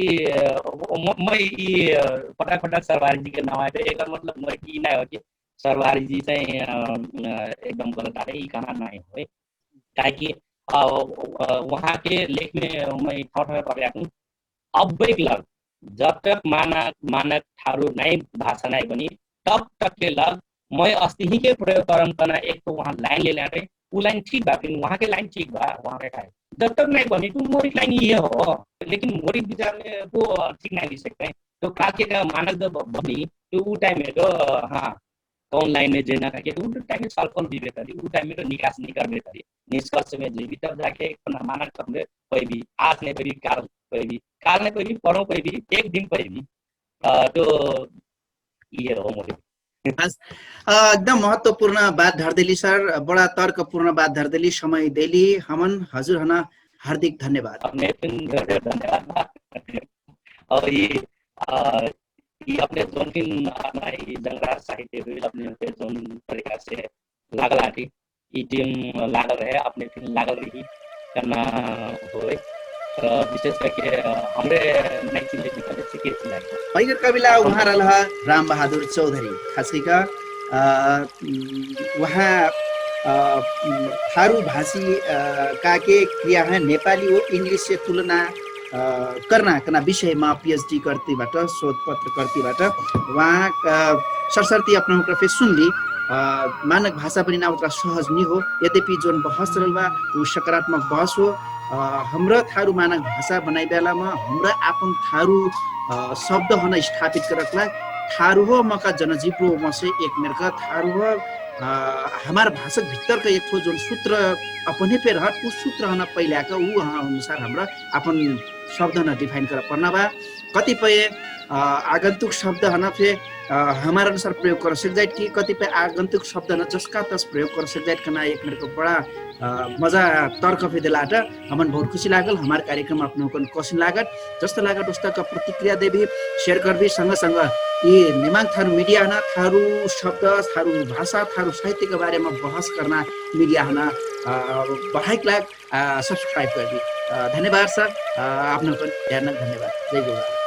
मैं ई पटक पटक सर्वहारी जी के नाम आए थे एक मतलब मैं की नहीं हो कि सर्वहारी जी चाहिँ एकदम गलत आ रही कहना नहीं हो ताकि वहाँ के लेख में मैं थोड़ा पढ़ा हूँ अब लग जब तक मानक मानक थारू नहीं भाषा नहीं बनी तब तक के लग मैं अस्ति ही के प्रयोग करम करना एक तो वहाँ लाइन ले रहे वो लाइन ठीक बा फिर वहाँ के लाइन ठीक बा वहाँ के का जब तक नहीं बनी तो मोरी लाइन ये हो लेकिन मोरी विचार में वो ठीक नहीं ले सकते तो काके का मानक जब बनी तो वो टाइम में तो हाँ कौन लाइन में जेना करके वो टाइम में सल्फल दिवे तरी वो टाइम में तो निकास नहीं करबे तरी निष्कर्ष में जीवी तब जाके मानक करने कोई भी आज नहीं कोई काल कोई भी काल नहीं कोई भी पढ़ो कोई भी एक दिन कोई भी तो ये हो मोरी एकदम महत्त्वपूर्ण बात धर्देली सर बड़ा तर्कपूर्ण बात धर्देली समय देली हमन हजुर हना हार्दिक धन्यवाद अपने धन्यवाद और ये अपने जोन फिन अपना ये जंगरा साहित्य भी अपने जोन तरीका से लागल आती ये टीम लागल रहे अपने फिन लागल रही करना होए विशेष करके हमरे नई चीज निकले सिके चिलाई पैगर कविला उहाँ रहला राम बहादुर चौधरी खास गरी उहाँ थारू भाषी का के क्रिया है नेपाली हो इंग्लिश से तुलना करना कना विषयमा पीएचडी गर्तीबाट शोध पत्र गर्तीबाट उहाँ सरसर्ती अपनाउनु फेरि सुनली मानक भाषा पनि ना उतना सहज नहीं हो यद्यपि जोन बहस चलल बा वो सकारात्मक बहस हो हाम्रो थारू मानक भाषा बनाइ बेलामा हमरा आपन थारू शब्द हन स्थापित करकला थारू हो मका जनजीव मसे एक मेरका थारू हो हमार भाषा भीतर का एक जो सूत्र अपने पे रहत उस सूत्र हन पहिला का ऊ अनुसार हमरा अपन शब्द न डिफाइन कर पर्ना बा कतिपय आगंतुक शब्द हन फे हमारे अनुसार प्रयोग कर सक जाए कि कतिपय आगंतुक शब्द न जसका तस प्रयोग कर सक जाए कना एक मेरे को बड़ा मजा तर्क फेदेलाट हमन बहुत खुशी लागल हमार कार्यक्रम अपनो कन कसिन लागत जस्तो लागत उस्ता का प्रतिक्रिया देबी शेयर करबी संग संग ये निमाङ थारू मीडिया हना थारू शब्द थारू भाषा थारू साहित्य के बारे में बहस करना मीडिया हना बढ़ाइक लाग सब्सक्राइब करबी धन्यवाद सर आपनो कन ध्यान धन्यवाद जय गुरु